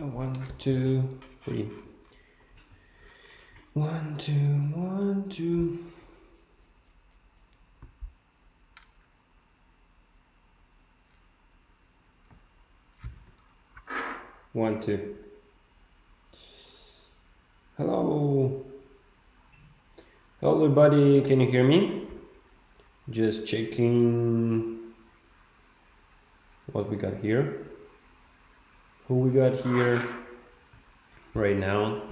1, 2, 3. 1, 2, 1, 2. One, two. Hello. Hello, everybody. Can you hear me? Just checking what we got here. Who we got here right now.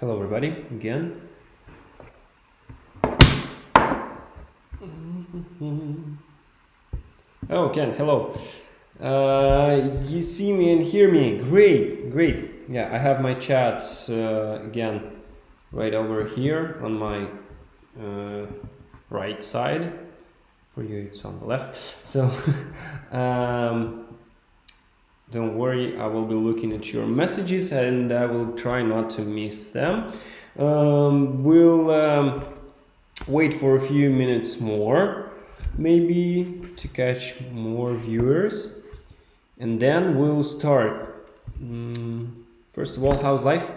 Hello, everybody. Again. Oh, Ken. Hello. You see me and hear me. Great, great. Yeah, I have my chats again right over here on my right side. For you, it's on the left. So don't worry, I will be looking at your messages and I will try not to miss them. We'll wait for a few minutes more, maybe, to catch more viewers. And then we'll start. First of all, how's life?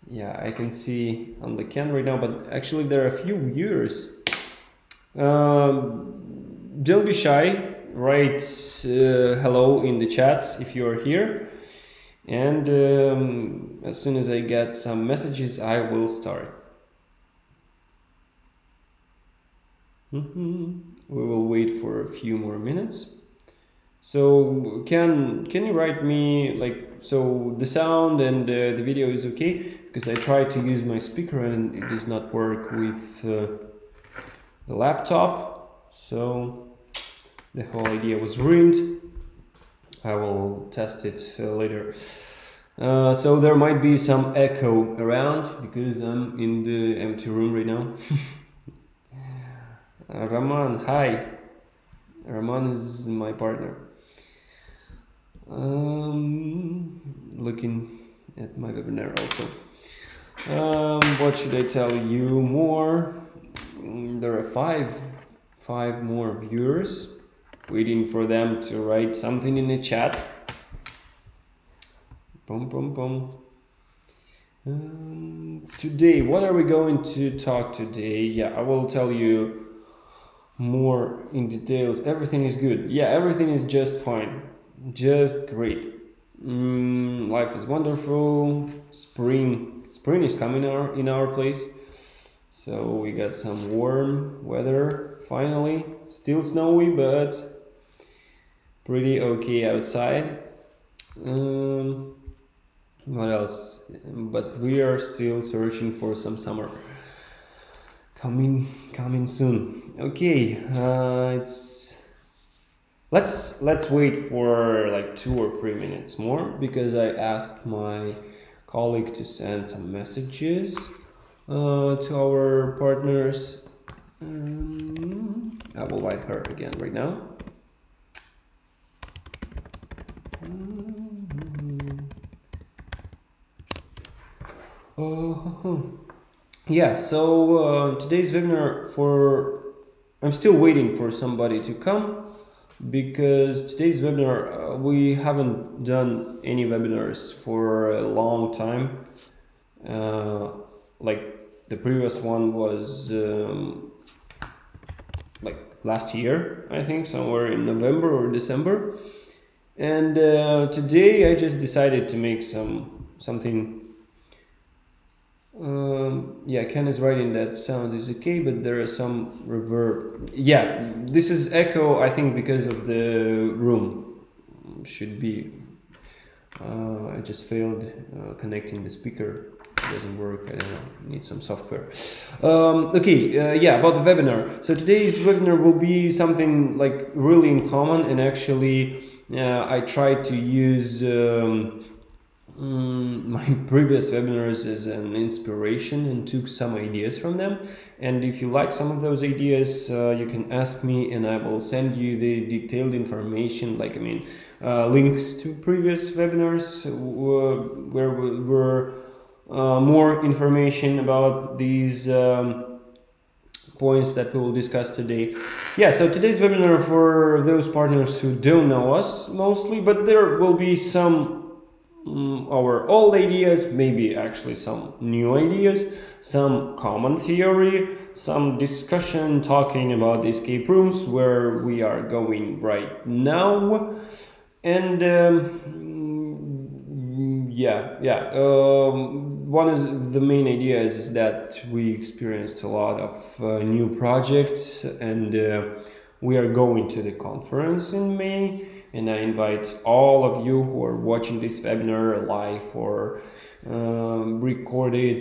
Yeah, I can see on the can right now, but actually there are a few viewers. Don't be shy. Write hello in the chat if you are here. And as soon as I get some messages, I will start. We will wait for a few more minutes. So can you write me, like, so the sound and the video is okay? Because I tried to use my speaker and it does not work with the laptop. So the whole idea was ruined. I will test it later. So there might be some echo around because I'm in the empty room right now. Raman, hi. Raman is my partner. Looking at my webinar also. What should I tell you more? There are five more viewers, waiting for them to write something in the chat. Today, what are we going to talk today? Yeah, I will tell you more in details. Everything is good. Yeah, everything is just fine. Just great. Life is wonderful. Spring is coming in our place. So we got some warm weather finally. Still snowy, but pretty okay outside. What else? But we are still searching for some summer. Coming soon. Okay, let's wait for like 2 or 3 minutes more because I asked my colleague to send some messages to our partners. I will write her again right now. Yeah, so today's webinar I'm still waiting for somebody to come because today's webinar we haven't done any webinars for a long time. Like the previous one was like last year, I think, somewhere in November or December. And today I just decided to make something. Yeah, Ken is writing that sound is okay, but there is some reverb. Yeah, this is echo, I think, because of the room. Should be. I just failed connecting the speaker. It doesn't work. I don't know. Need some software. Okay. Yeah, about the webinar. So today's webinar will be something like really uncommon, and actually, I tried to use. My previous webinars as an inspiration and took some ideas from them, and if you like some of those ideas, you can ask me and I will send you the detailed information, like links to previous webinars where were more information about these points that we will discuss today. Yeah, so today's webinar for those partners who don't know us mostly, but there will be some our old ideas, maybe actually some new ideas, some common theory, some discussion talking about escape rooms where we are going right now, and one of the main ideas is that we experienced a lot of new projects, and we are going to the conference in May. And I invite all of you who are watching this webinar live or recorded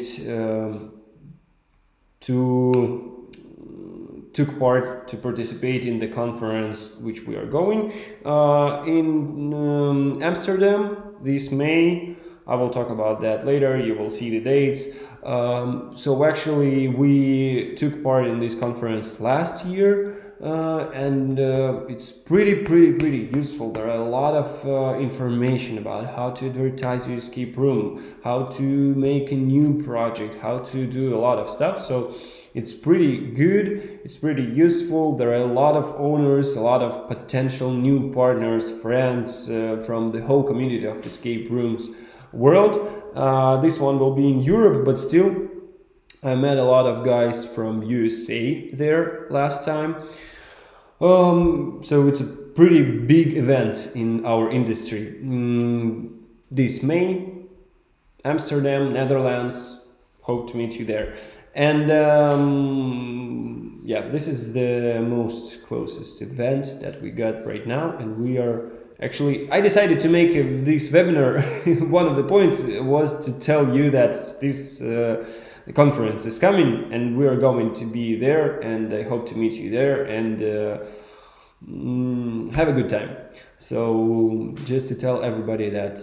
to took part to participate in the conference which we are going in Amsterdam this May. I will talk about that later. You will see the dates. So actually we took part in this conference last year. And it's pretty useful. There are a lot of information about how to advertise your escape room, how to make a new project, how to do a lot of stuff. So it's pretty good, it's pretty useful. There are a lot of owners, a lot of potential new partners, friends from the whole community of escape rooms world. This one will be in Europe, but still I met a lot of guys from USA there last time. So it's a pretty big event in our industry. This May, Amsterdam, Netherlands. Hope to meet you there. And yeah, this is the most closest event that we got right now, and we are actually, I decided to make this webinar. One of the points was to tell you that this the conference is coming and we are going to be there, and I hope to meet you there and have a good time. So just to tell everybody that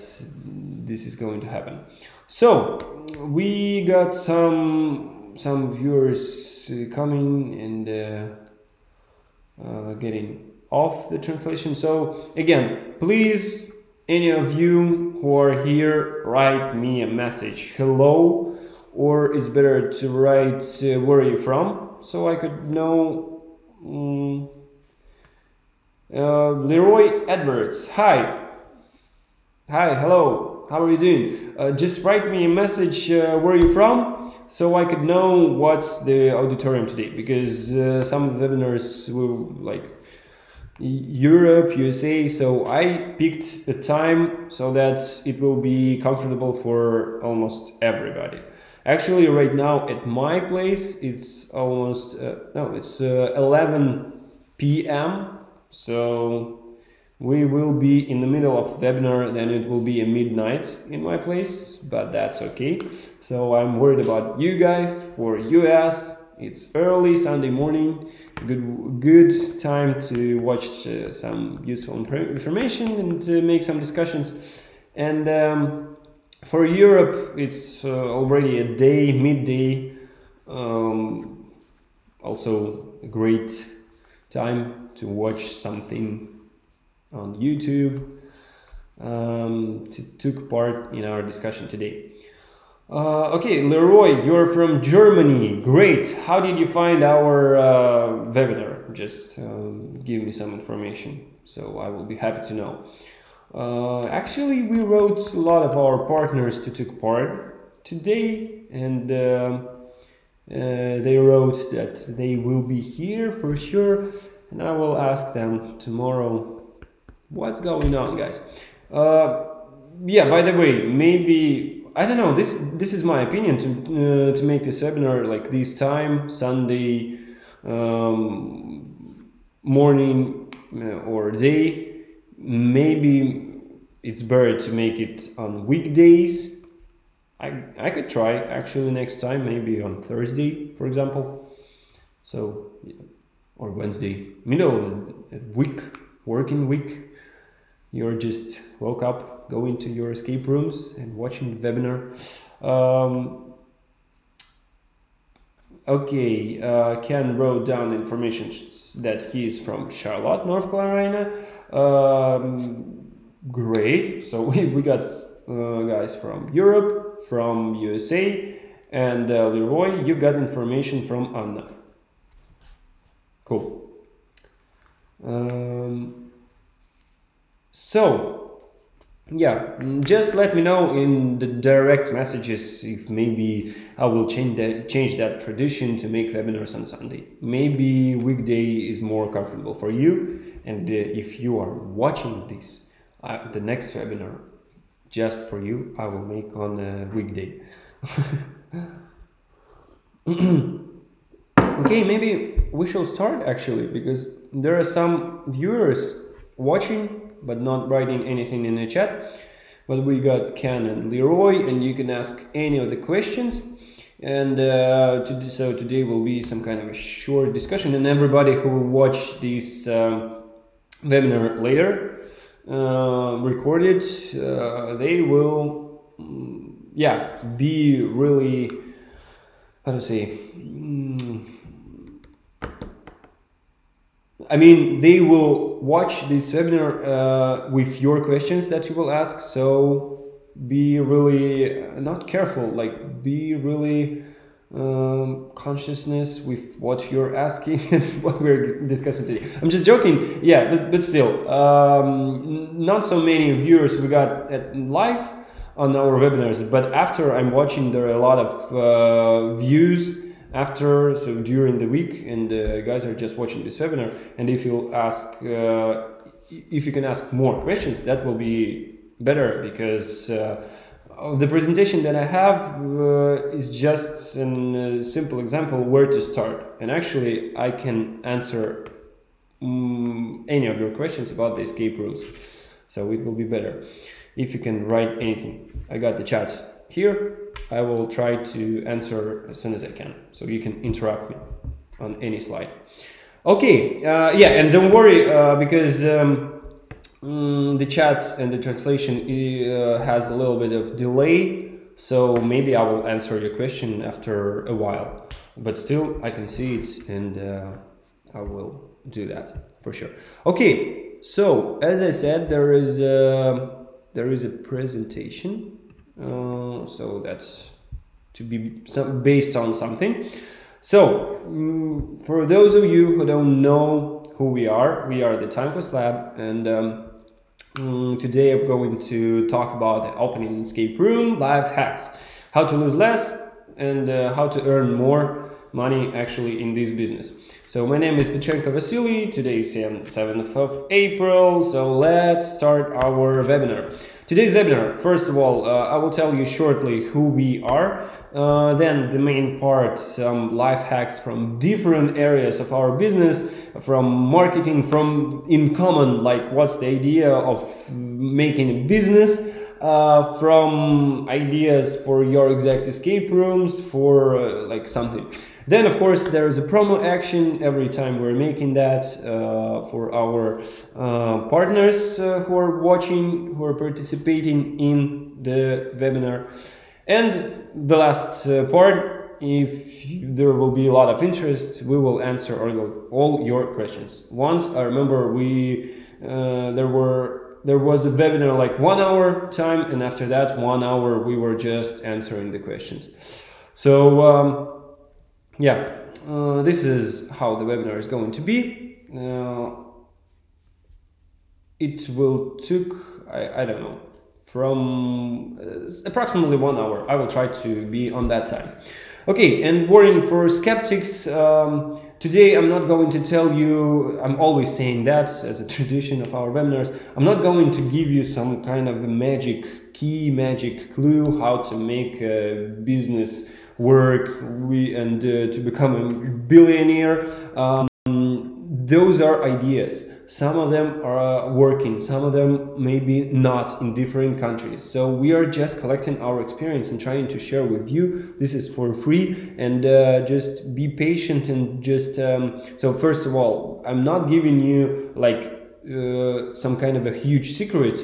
this is going to happen. So we got some viewers coming and getting off the translation. So again, please, any of you who are here, write me a message, hello, or it's better to write where are you from, so I could know. Leroy Edwards, hi, hello, how are you doing? Just write me a message where are you from, so I could know what's the auditorium today, because some webinars will like Europe, USA, so I picked a time so that it will be comfortable for almost everybody. Actually, right now at my place, it's almost, it's 11 p.m. So we will be in the middle of webinar, then it will be a midnight in my place, but that's okay. So I'm worried about you guys. For US, it's early Sunday morning, good time to watch some useful information and to make some discussions. And for Europe, it's already a day, midday, also a great time to watch something on YouTube, to take part in our discussion today. Okay, Leroy, you're from Germany. Great. How did you find our webinar? Just give me some information, so I will be happy to know. Actually, we wrote a lot of our partners to take part today, and they wrote that they will be here for sure, and I will ask them tomorrow what's going on, guys. Yeah, by the way, maybe, I don't know, this is my opinion to make this webinar like this time, Sunday morning or day. Maybe it's better to make it on weekdays. I could try actually next time, maybe on Thursday, for example. So, or Wednesday, middle of the week, working week. You're just woke up, going to your escape rooms and watching the webinar. Okay, Ken wrote down information that he is from Charlotte, North Carolina. Great. So we got guys from Europe, from USA, and Leroy, you've got information from Anna. Cool. So yeah, just let me know in the direct messages if maybe I will change that tradition to make webinars on Sunday. Maybe weekday is more comfortable for you, and if you are watching this, the next webinar just for you I will make on a weekday. Okay, maybe we shall start actually, because there are some viewers watching but not writing anything in the chat. But we got Ken and Leroy, and you can ask any of the questions. And so today will be some kind of a short discussion, and everybody who will watch this webinar later, recorded, they will, yeah, be really, how to say, I mean, they will watch this webinar with your questions that you will ask. So be really not careful, like be really consciousness with what you're asking and what we're discussing today. I'm just joking, yeah, but still, not so many viewers we got at live on our webinars, but after I'm watching, there are a lot of views after, so during the week, and guys are just watching this webinar. And if you ask, if you can ask more questions, that will be better, because the presentation that I have is just a simple example where to start, and actually I can answer any of your questions about the escape rules, so it will be better if you can write anything. I got the chat here. I will try to answer as soon as I can, so you can interrupt me on any slide. Okay, yeah, and don't worry, because the chat and the translation has a little bit of delay, so maybe I will answer your question after a while, but still I can see it, and I will do that for sure. Okay, so as I said, there is a presentation. So that's to be based on something. So for those of you who don't know who we are the Time Quest Lab, and today I'm going to talk about the opening escape room life hacks, how to lose less, and how to earn more money actually in this business. So my name is Petrenko Vasily. Today is 7th of April, so let's start our webinar. Today's webinar, first of all, I will tell you shortly who we are, then the main part, some life hacks from different areas of our business, from marketing, from in common, like what's the idea of making a business, from ideas for your exact escape rooms, for like something. Then, of course, there is a promo action every time we're making that for our partners who are watching, who are participating in the webinar. And the last part, if there will be a lot of interest, we will answer all your questions. Once, I remember there was a webinar like 1 hour time, and after that 1 hour we were just answering the questions. So yeah, this is how the webinar is going to be. It will took, I don't know, from approximately 1 hour. I will try to be on that time. Okay, and warning for skeptics, today I'm not going to tell you, I'm always saying that as a tradition of our webinars, I'm not going to give you some kind of a magic key, magic clue how to make a business work and to become a billionaire. Those are ideas. Some of them are working, some of them maybe not in different countries. So we are just collecting our experience and trying to share with you. This is for free, and just be patient and just so first of all, I'm not giving you like some kind of a huge secret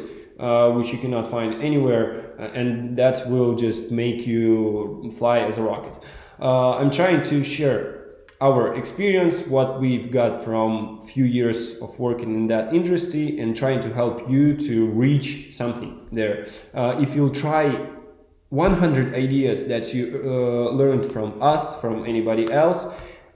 which you cannot find anywhere, and that will just make you fly as a rocket. I'm trying to share our experience, what we've got from few years of working in that industry, and trying to help you to reach something there. If you'll try 100 ideas that you learned from us, from anybody else,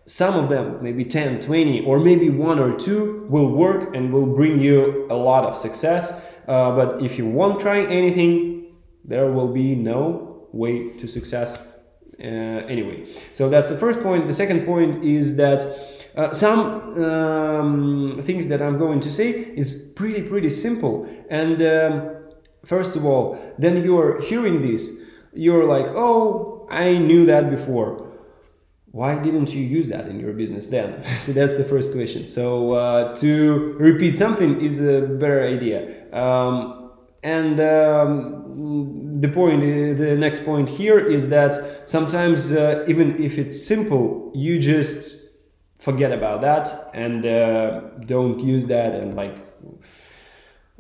some of them, maybe 10, 20, or maybe 1 or 2 will work and will bring you a lot of success. But if you won't try anything, there will be no way to success anyway. So that's the first point. The second point is that some things that I'm going to say is pretty simple. And first of all, then you're hearing this, you're like, oh, I knew that before. Why didn't you use that in your business then? So that's the first question. So to repeat something is a better idea. The next point here is that sometimes even if it's simple, you just forget about that and don't use that. And like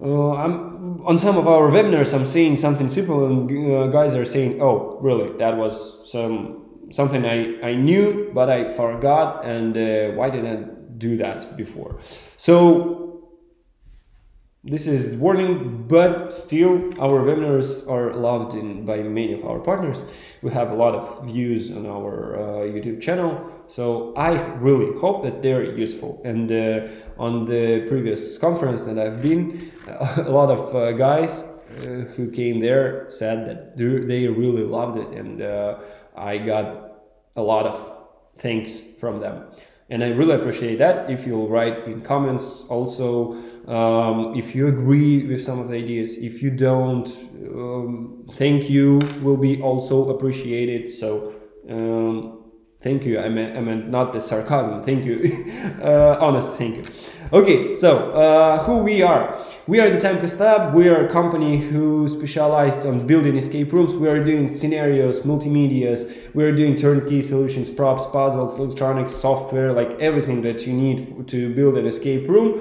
I'm on some of our webinars, I'm saying something simple, and guys are saying, "Oh, really? That was something I knew, but I forgot, and why didn't I do that before?" So this is warning, but still our webinars are loved by many of our partners. We have a lot of views on our YouTube channel, so I really hope that they're useful. And on the previous conference that I've been, a lot of guys who came there said that they really loved it, and I got a lot of thanks from them. And I really appreciate that. If you'll write in comments also, if you agree with some of the ideas, if you don't, thank you will be also appreciated. So thank you. I meant not the sarcasm. Thank you. Honest thank you. Okay, so who we are? We are the Timecast Lab. We are a company who specialized on building escape rooms. We are doing scenarios, multimedias. We are doing turnkey solutions, props, puzzles, electronics, software, like everything that you need to build an escape room,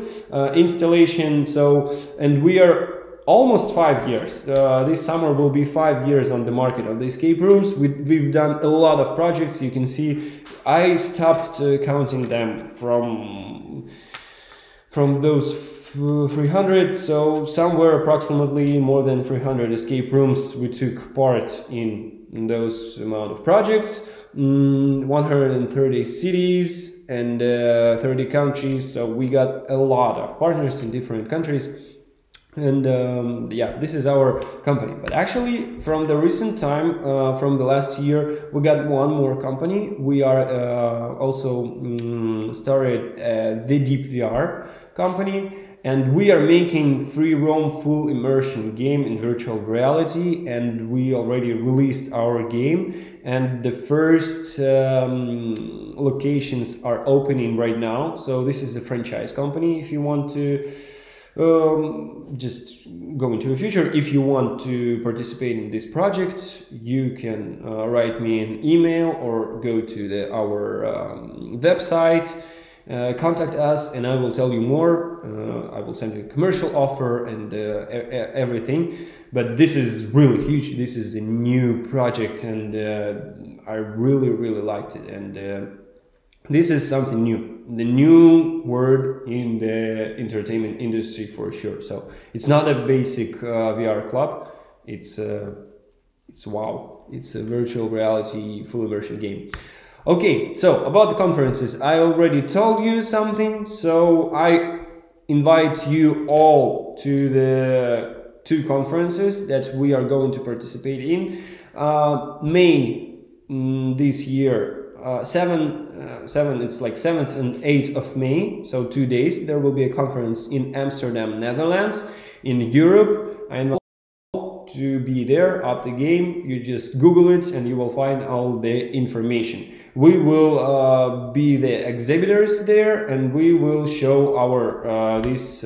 installation. So, and we are almost 5 years. This summer will be 5 years on the market of the escape rooms. We've done a lot of projects. You can see I stopped counting them from those 300, so somewhere approximately more than 300 escape rooms we took part in those amount of projects. 130 cities and 30 countries, so we got a lot of partners in different countries. And yeah, this is our company. But actually, from the recent time, from the last year, we got one more company. We are also started the Deep VR company, and we are making free roam full immersion game in virtual reality, and we already released our game, and the first locations are opening right now. So this is a franchise company. If you want to just go into the future, if you want to participate in this project, you can write me an email or go to our website, contact us, and I will tell you more. I will send you a commercial offer and everything. But this is really huge. This is a new project, and I really liked it. And this is something new, the new word in the entertainment industry for sure. So it's not a basic VR club. It's wow. It's a virtual reality full immersion game. Okay, so about the conferences, I already told you something. So I invite you all to the 2 conferences that we are going to participate in. May this year. 7 it's like 7th and 8th of May, so 2 days, there will be a conference in Amsterdam, Netherlands. In Europe, I invite you to be there at the game. You just Google it and you will find all the information. We will be the exhibitors there, and we will show our this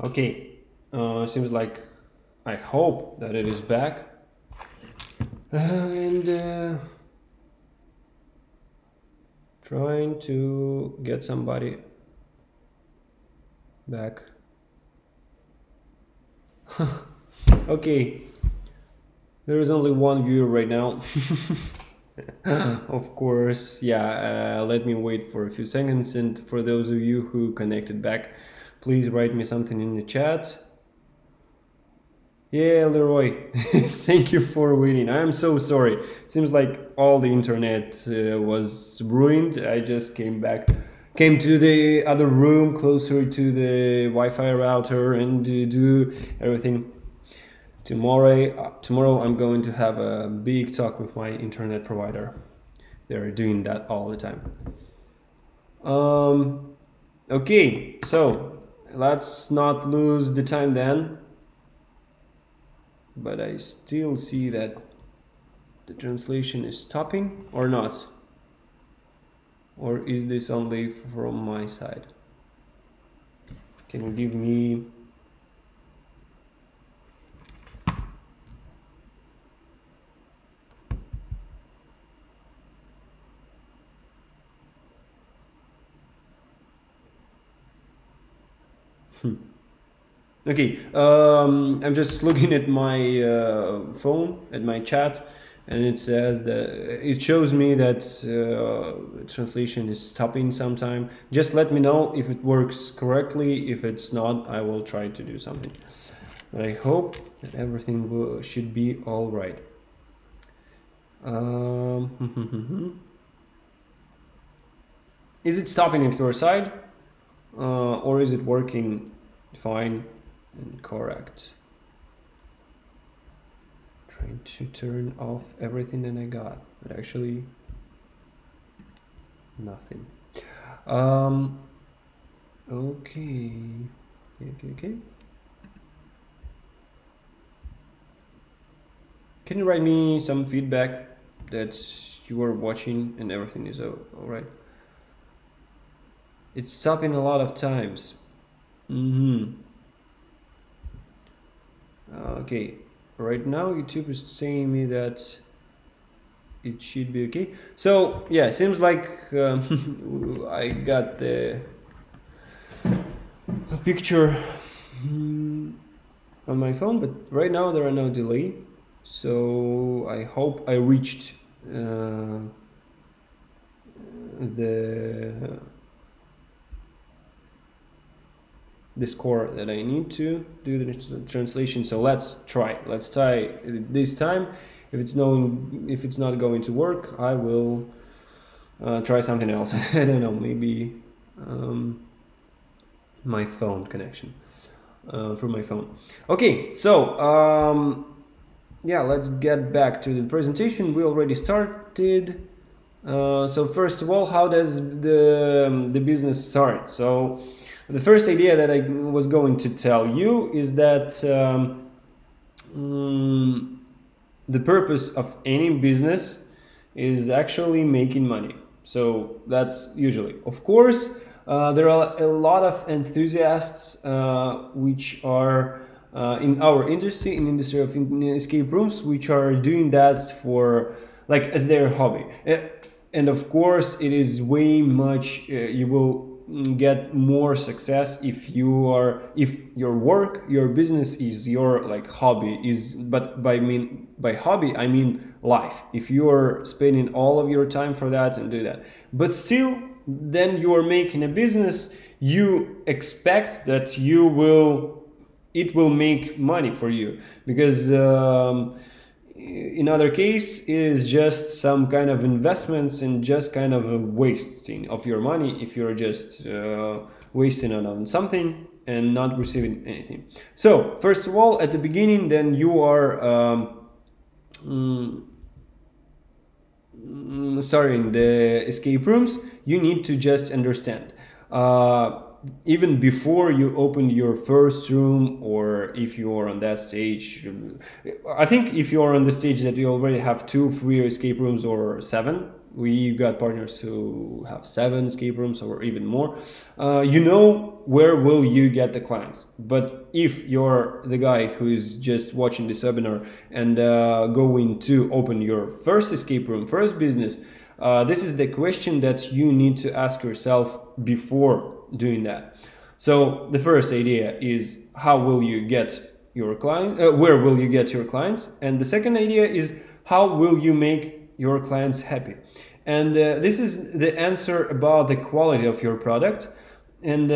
Okay, seems like I hope that it is back. And trying to get somebody back. Okay, there is only one viewer right now. Of course, yeah, let me wait for a few seconds, and for those of you who connected back, please write me something in the chat. Yeah, Leroy, thank you for waiting. I am so sorry. Seems like all the internet was ruined. I just came to the other room closer to the Wi-Fi router and do everything. Tomorrow I'm going to have a big talk with my internet provider. They're doing that all the time. Okay, so let's not lose the time then. But I still see that the translation is stopping or not. Or is this only from my side? Can you give me... Okay, I'm just looking at my phone, at my chat, and it says that it shows me that translation is stopping sometime. Just let me know if it works correctly. If it's not, I will try to do something. But I hope that everything should be all right. Is it stopping at your side, or is it working fine and correct? Trying to turn off everything that I got, but actually nothing. Okay. Can you write me some feedback that you are watching and everything is all right? It's stopping a lot of times. Okay, right now YouTube is saying me that it should be okay. So yeah, seems like I got the picture on my phone, but right now there are no delay. So I hope I reached the score that I need to do the translation. So let's try this time. If it's not going to work, I will try something else. I don't know, maybe my phone connection from my phone. Okay, so yeah, let's get back to the presentation. We already started. So first of all, how does the business start? So the first idea that I was going to tell you is that the purpose of any business is actually making money. So that's usually, of course, there are a lot of enthusiasts which are in our industry, in the industry of escape rooms, which are doing that for like as their hobby. And of course, it is way much. You will get more success if your work, your business is your like hobby is. But by hobby I mean life. If you are spending all of your time for that and do that, but still, then you are making a business. You expect that it will make money for you, because in other case it is just some kind of investments and just kind of a wasting of your money if you're just wasting it on something and not receiving anything. So first of all, at the beginning, then you are starting the escape rooms, you need to just understand even before you open your first room, or if you are on that stage, I think if you are on the stage that you already have 2, 3 escape rooms or 7, We got partners who have 7 escape rooms or even more. You know where will you get the clients. But if you're the guy who is just watching this webinar and going to open your first escape room, first business, this is the question that you need to ask yourself before doing that. So the first idea is, how will you get your client? Where will you get your clients? And the second idea is, how will you make your clients happy? And this is the answer about the quality of your product. And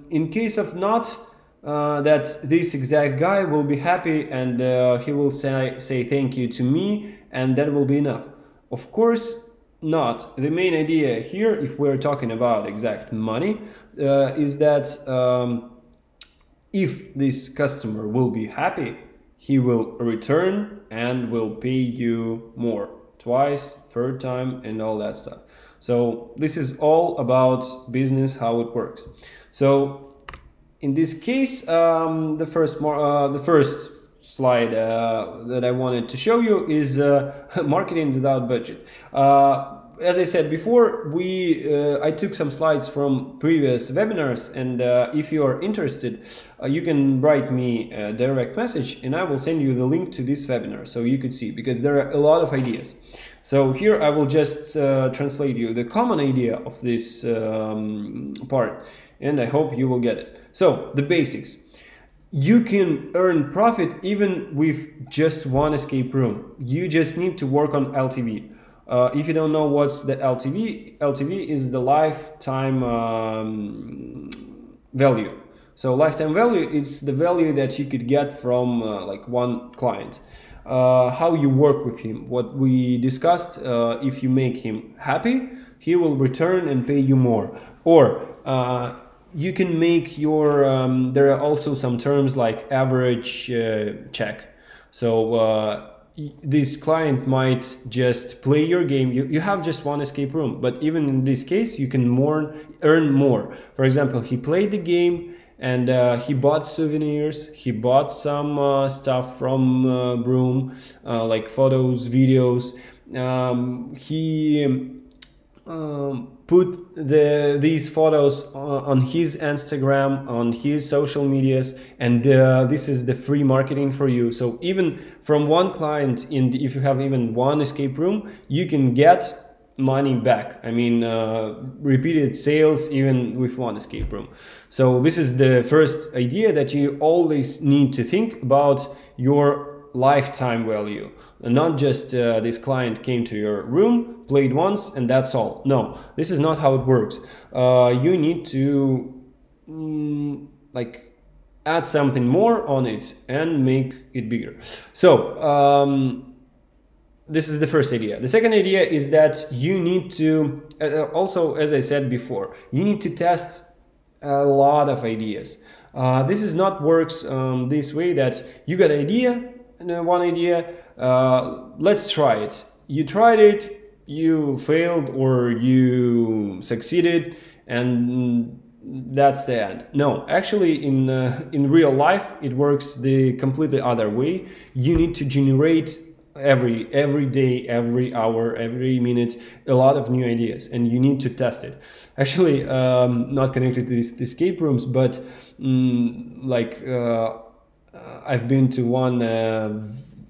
in case of not, that this exact guy will be happy and he will say thank you to me, and that will be enough. Of course not. The main idea here, if we're talking about exact money, is that if this customer will be happy, he will return and will pay you more, twice, third time, and all that stuff. So this is all about business, how it works. So in this case, the first slide that I wanted to show you is marketing without budget. As I said before, I took some slides from previous webinars, and if you are interested, you can write me a direct message and I will send you the link to this webinar so you could see, because there are a lot of ideas. So here I will just translate you the common idea of this part, and I hope you will get it. So the basics. You can earn profit even with just one escape room. You just need to work on LTV. If you don't know what's the LTV is the lifetime value. So lifetime value, it's the value that you could get from like one client. How you work with him, what we discussed, if you make him happy, he will return and pay you more. Or you can make your, there are also some terms like average check. So this client might just play your game. You have just one escape room, but even in this case, you can earn more. For example, he played the game and he bought souvenirs, he bought some stuff from room, like photos, videos. He put these photos on his Instagram, on his social medias, and this is the free marketing for you. So even from one client, if you have even one escape room, you can get money back. I mean, repeated sales even with one escape room. So this is the first idea, that you always need to think about your lifetime value, not just this client came to your room, played once, and that's all. No, this is not how it works. You need to like add something more on it and make it bigger. So this is the first idea. The second idea is that you need to also, as I said before, you need to test a lot of ideas. This is not works this way, that you got an idea, one idea, let's try it. You tried it, you failed or you succeeded, and that's the end. No, actually in real life it works the completely other way. You need to generate every day, every hour, every minute a lot of new ideas, and you need to test it. Actually, not connected to these escape rooms, but I've been to one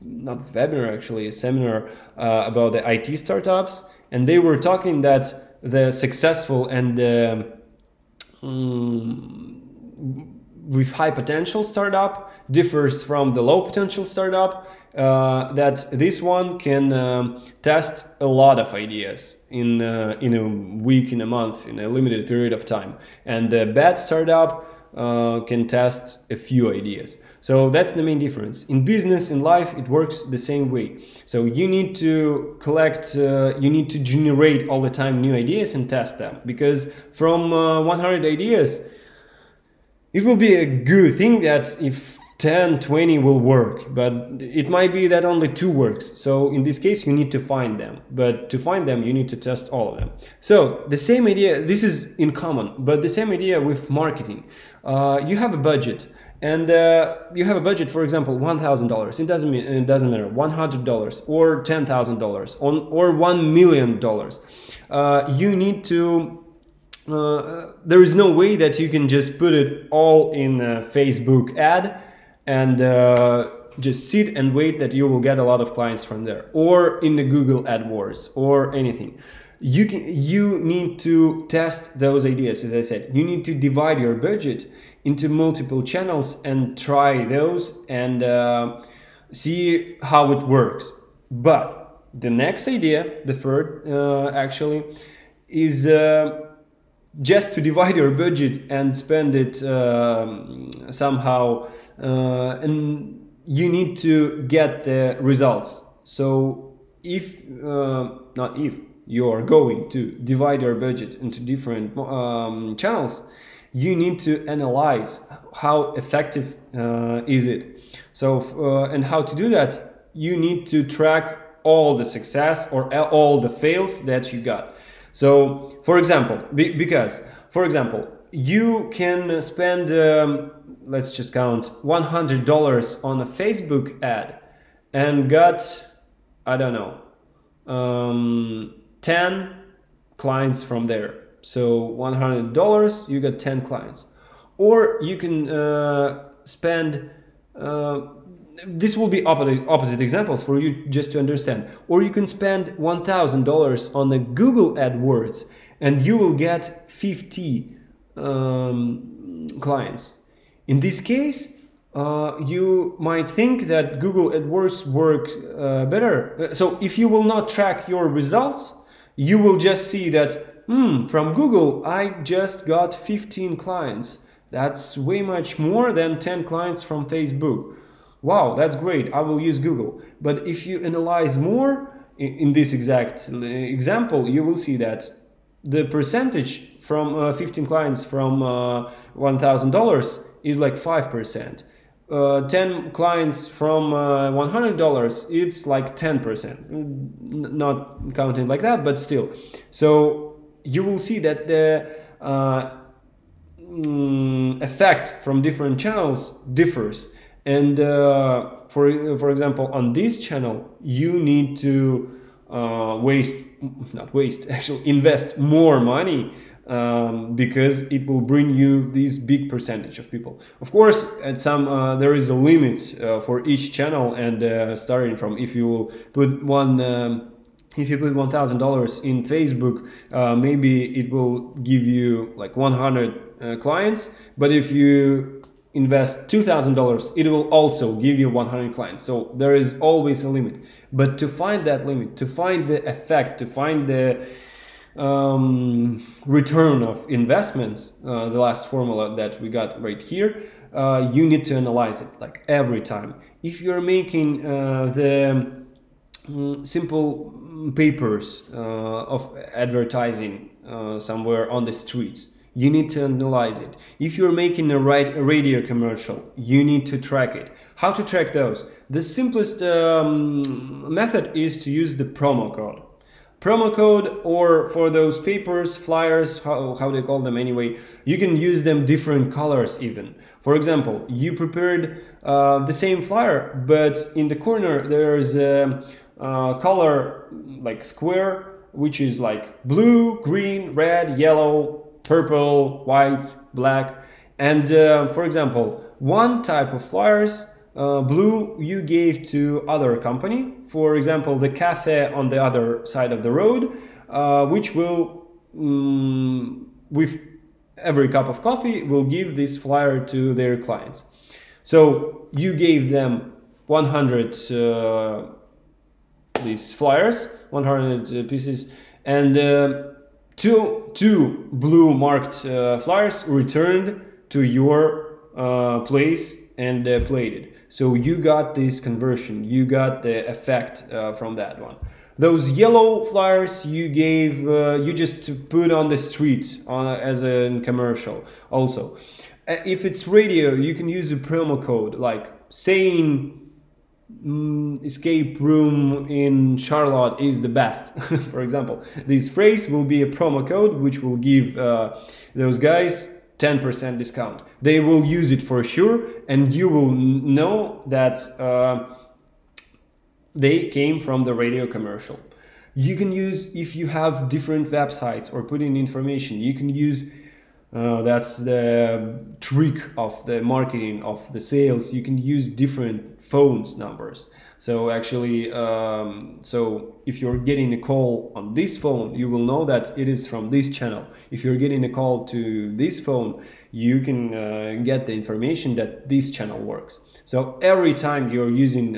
not webinar, actually a seminar about the IT startups, and they were talking that the successful and with high potential startup differs from the low potential startup, that this one can test a lot of ideas in a week, in a month, in a limited period of time, and the bad startup can test a few ideas. So that's the main difference. In business, in life, it works the same way. So you need to collect, you need to generate all the time new ideas and test them, because from 100 ideas, it will be a good thing that if 10, 20 will work, but it might be that only 2 works. So in this case, you need to find them, but to find them, you need to test all of them. So the same idea, this is in common, but the same idea with marketing. You have a budget, and you have a budget, for example, $1,000. It doesn't matter, $100 or $10,000 or $1 million. You need to. There is no way that you can just put it all in a Facebook ad and just sit and wait that you will get a lot of clients from there, or in the Google AdWords or anything. You need to test those ideas. As I said, you need to divide your budget into multiple channels and try those and see how it works. But the next idea, the third actually, is just to divide your budget and spend it somehow, and you need to get the results. So if not if you are going to divide your budget into different channels, you need to analyze how effective is it. So and how to do that, you need to track all the success or all the fails that you got. So for example, for example, you can spend let's just count $100 on a Facebook ad and got, I don't know, 10 clients from there. So $100, you got 10 clients. Or you can spend, this will be opposite examples for you just to understand. Or you can spend $1,000 on the Google AdWords and you will get 50 clients. In this case, you might think that Google AdWords works better. So if you will not track your results, you will just see that from Google I just got 15 clients. That's way much more than 10 clients from Facebook. Wow, that's great, I will use Google. But if you analyze more in this exact example, you will see that the percentage from 15 clients from $1,000 is like 5%. 10 clients from $100, it's like 10%. Not counting like that, but still. So you will see that the effect from different channels differs. And for example, on this channel, you need to invest more money because it will bring you this big percentage of people. Of course, at some there is a limit for each channel, and starting from if you will put if you put $1,000 in Facebook, maybe it will give you like 100 clients. But if you invest $2,000, it will also give you 100 clients. So there is always a limit. But to find that limit, to find the effect, to find the return of investments, the last formula that we got right here, you need to analyze it like every time. If you're making the simple papers of advertising somewhere on the streets, you need to analyze it. If you're making a radio commercial, you need to track it. How to track those? The simplest method is to use the promo code. Promo code, or for those papers, flyers, how they call them anyway, you can use them different colors even. For example, you prepared the same flyer, but in the corner there's a color like square, which is like blue, green, red, yellow, purple, white, black. And for example, one type of flyers, blue, you gave to other company, for example the cafe on the other side of the road, which will with every cup of coffee will give this flyer to their clients. So you gave them 100 these flyers, 100 pieces, and two blue marked flyers returned to your place and plated. So you got this conversion, you got the effect from that one. Those yellow flyers you gave, you just put on the street as a commercial also. If it's radio, you can use a promo code like saying escape room in Charlotte is the best. For example, this phrase will be a promo code which will give those guys 10% discount. They will use it for sure, and you will know that they came from the radio commercial. You can use, if you have different websites or put in information, you can use, that's the trick of the marketing, of the sales, you can use different phones numbers. So actually, so if you're getting a call on this phone, you will know that it is from this channel. If you're getting a call to this phone, you can get the information that this channel works. So every time you're using,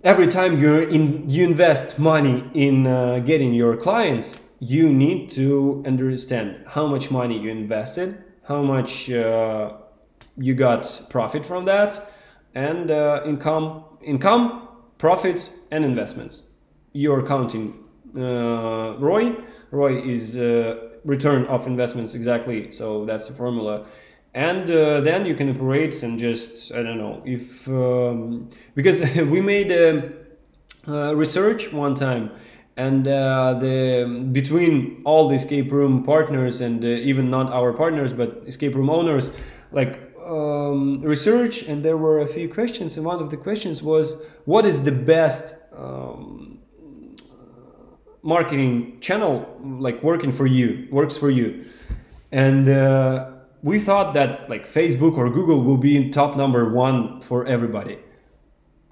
every time you invest money in getting your clients, you need to understand how much money you invested, how much you got profit from that, and income, profit, and investments. You're counting ROI. ROI is return of investments, exactly. So that's the formula. And then you can operate and just, I don't know, if because we made research one time, and between all the escape room partners and even not our partners but escape room owners, like research, and there were a few questions, and one of the questions was, what is the best marketing channel, like works for you? And we thought that like Facebook or Google will be in top #1 for everybody.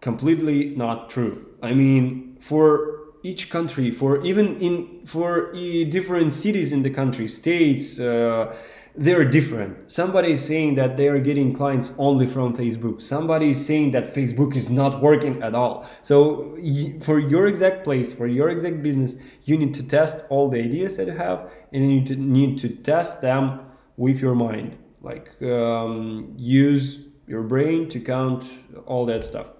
Completely not true. I mean, for each country, for different cities in the country, states, they're different. Somebody is saying that they are getting clients only from Facebook. Somebody is saying that Facebook is not working at all. So for your exact place, for your exact business, you need to test all the ideas that you have, and you need to test them with your mind. Like use your brain to count all that stuff.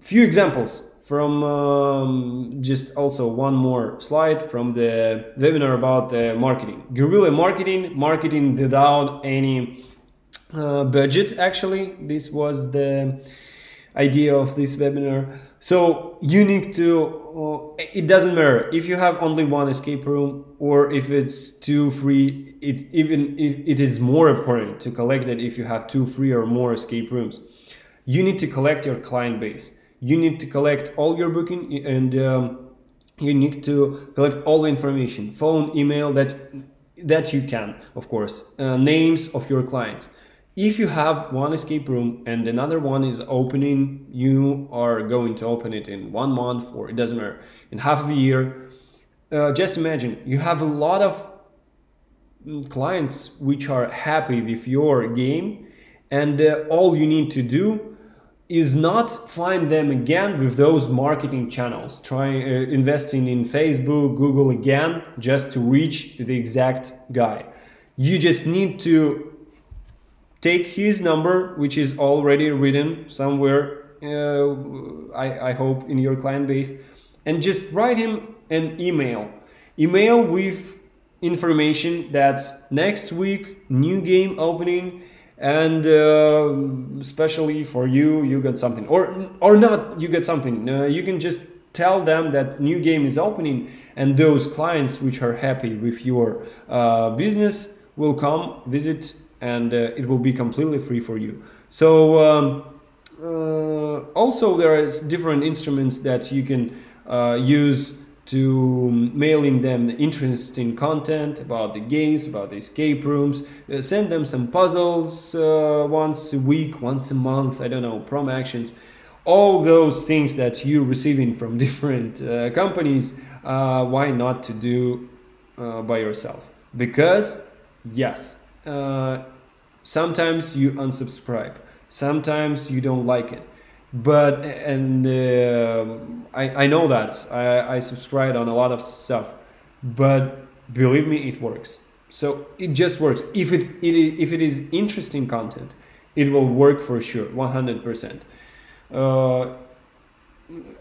Few examples from just also one more slide from the webinar about the marketing. Guerrilla marketing without any budget. Actually, this was the idea of this webinar. So you need to, it doesn't matter if you have only one escape room or if it's 2 free, even if it is more important to collect it if you have 2 free or more escape rooms. You need to collect your client base. You need to collect all your booking, and you need to collect all the information, phone, email, that you can, of course, names of your clients. If you have one escape room and another one is opening, you are going to open it in 1 month, or it doesn't matter, in half of a year. Just imagine you have a lot of clients which are happy with your game, and all you need to do is not find them again with those marketing channels, investing in Facebook, Google again, just to reach the exact guy. You just need to take his number, which is already written somewhere, I hope, in your client base, and just write him an email with information that next week, new game opening, and especially for you got something, or not you get something. You can just tell them that new game is opening, and those clients which are happy with your business will come visit, and it will be completely free for you. So also there are different instruments that you can use to mailing them interesting content about the games, about the escape rooms. Send them some puzzles once a week, once a month, I don't know, prom actions. All those things that you're receiving from different companies, why not to do by yourself? Because yes, sometimes you unsubscribe, sometimes you don't like it. But I know that I subscribe on a lot of stuff, but believe me, it works. So it just works. If it is interesting content, it will work for sure, 100%.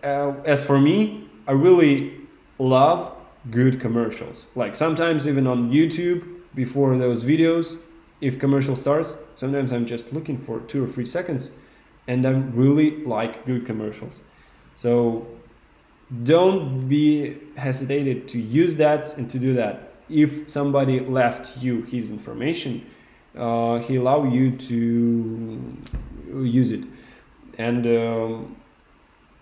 As for me, I really love good commercials. Like sometimes even on YouTube, before those videos, if commercial starts, sometimes I'm just looking for 2 or 3 seconds, and I really like good commercials. So don't be hesitated to use that and to do that. if somebody left you his information, he allow you to use it. And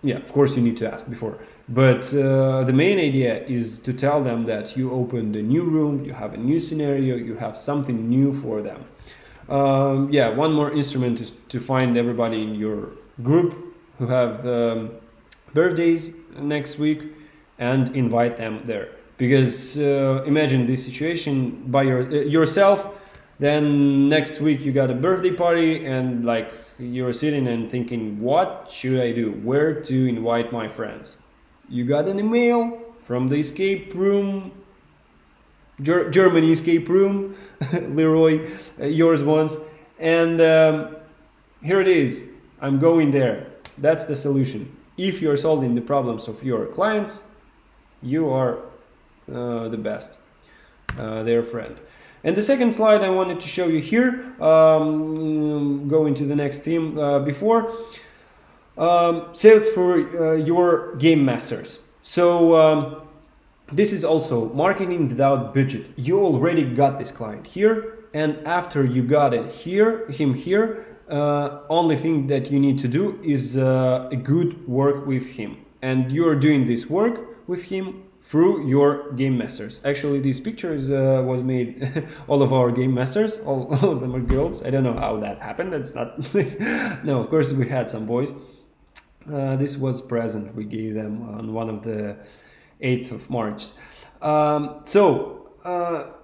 yeah, of course you need to ask before, but the main idea is to tell them that you opened a new room, you have a new scenario, you have something new for them. Yeah, one more instrument is to find everybody in your group who have birthdays next week and invite them there. Because imagine this situation by yourself, then next week you got a birthday party and like you're sitting and thinking, what should I do? Where to invite my friends? You got an email from the escape room, Germany escape room, Leroy, yours once, and here it is. I'm going there. That's the solution. If you're solving the problems of your clients, you are the best, their friend. And the second slide I wanted to show you here, going to the next theme before, sales for your game masters. So this is also marketing without budget. You already got this client here, and after you got him here, only thing that you need to do is a good work with him, and you're doing this work with him through your game masters. Actually, this picture was made all of our game masters, all of them are girls. I don't know how that happened. That's not no, of course we had some boys. This was present we gave them on one of the 8th of March. So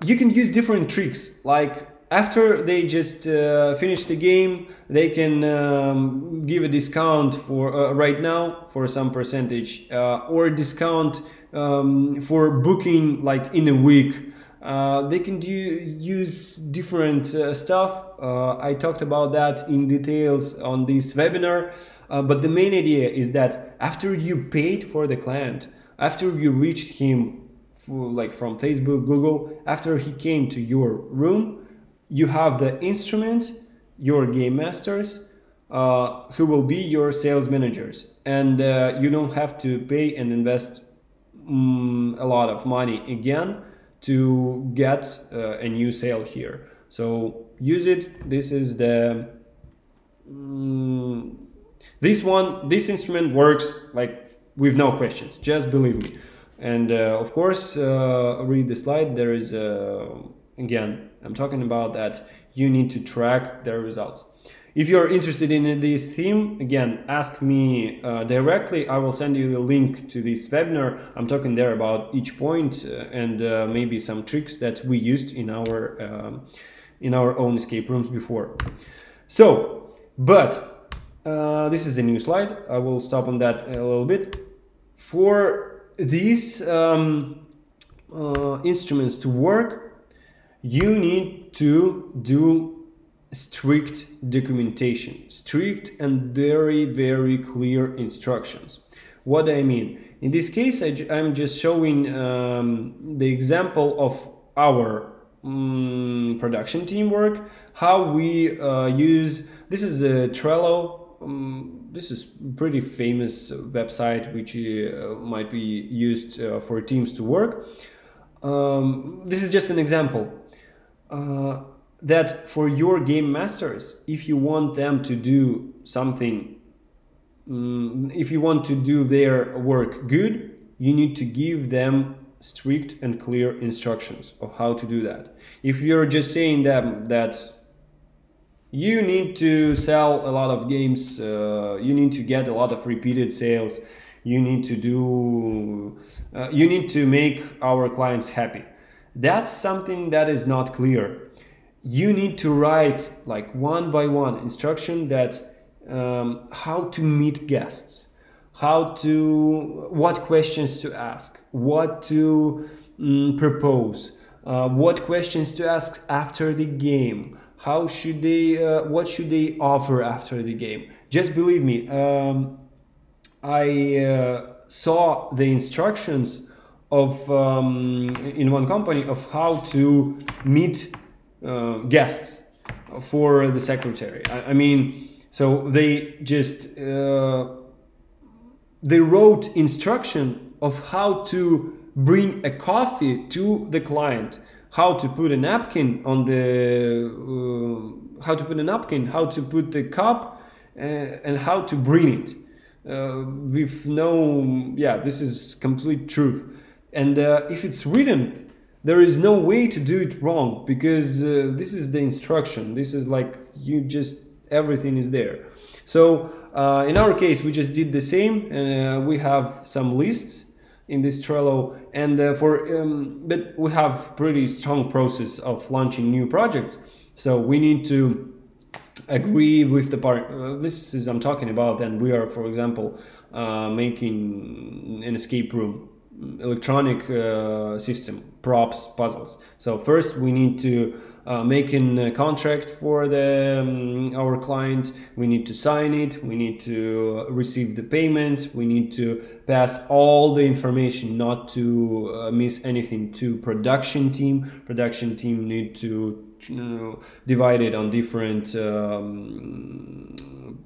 you can use different tricks, like after they just finish the game, they can give a discount for right now for some percentage, or a discount for booking like in a week. They can use different stuff. I talked about that in details on this webinar, but the main idea is that after you paid for the client, after you reached him like from Facebook, Google, after he came to your room, you have the instrument, your game masters, who will be your sales managers, and you don't have to pay and invest a lot of money again to get a new sale here. So use it. This is the this instrument works like with no questions, just believe me. And of course, read the slide. There is again, I'm talking about that you need to track their results. If you're interested in this theme, again, ask me directly. I will send you a link to this webinar. I'm talking there about each point and maybe some tricks that we used in our own escape rooms before. So, but this is a new slide. I will stop on that a little bit. For these instruments to work, you need to do strict documentation, strict and very, very clear instructions. What do I mean? In this case, I'm just showing the example of our production teamwork, how we use, this is a Trello. This is a pretty famous website which might be used for teams to work. This is just an example. That for your game masters, if you want them to do something, if you want to do their work good, you need to give them strict and clear instructions of how to do that. If you're just saying them that you need to sell a lot of games, you need to get a lot of repeated sales, you need to do, you need to make our clients happy. That's something that is not clear. You need to write like one by one instruction that how to meet guests, what questions to ask, what to propose, what questions to ask after the game, how should they, what should they offer after the game. Just believe me, I saw the instructions of in one company of how to meet guests for the secretary. I mean, so they just they wrote instruction of how to bring a coffee to the client, how to put a napkin on the how to put the cup, and how to bring it. With no, yeah, this is complete truth. And if it's written, there is no way to do it wrong, because this is the instruction. This is like, you just, everything is there. So in our case, we just did the same, and we have some lists in this Trello, and but we have pretty strong process of launching new projects. So we need to agree with the part. This is, I'm talking about, and we are, for example, making an escape room, electronic system, props, puzzles. So first we need to make a contract for our client. We need to sign it, we need to receive the payment, we need to pass all the information, not to miss anything, to production team. Production team need to divide it on different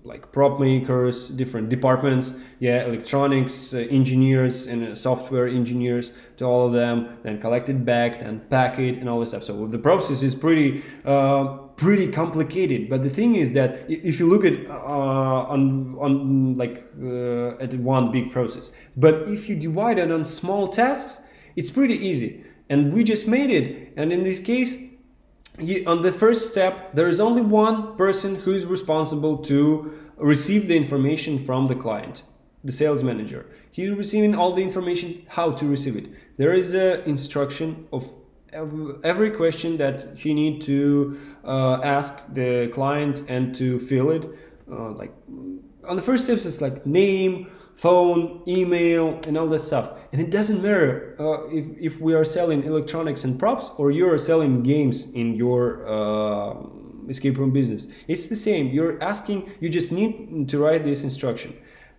like prop makers, different departments, yeah, electronics engineers and software engineers, to all of them, then collect it back, then pack it and all this stuff. So the process is pretty complicated. But the thing is that if you look at at one big process, but if you divide it on small tasks, it's pretty easy. And we just made it. And in this case, on the first step, there is only one person who is responsible to receive the information from the client, the sales manager. He's receiving all the information, how to receive it. There is an instruction of every question that he needs to ask the client and to fill it. Like on the first steps, it's like name, phone, email, and all that stuff. And it doesn't matter if we are selling electronics and props, or you are selling games in your escape room business. It's the same. You're asking, you just need to write this instruction.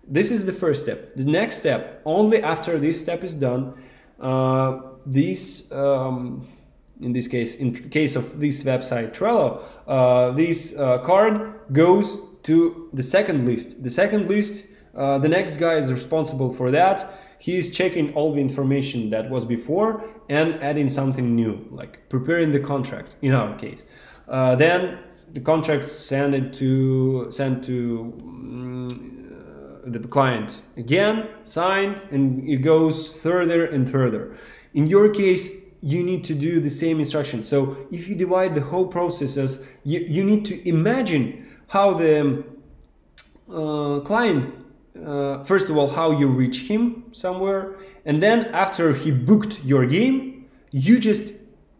This is the first step. The next step, only after this step is done, in this case, in case of this website Trello, this card goes to the second list. The second list, the next guy is responsible for that. He is checking all the information that was before and adding something new, like preparing the contract in our case. Then the contract sent to the client again, signed, and it goes further and further. In your case, you need to do the same instruction. So if you divide the whole processes, you need to imagine how the client, first of all, how you reach him somewhere, and then after he booked your game, you just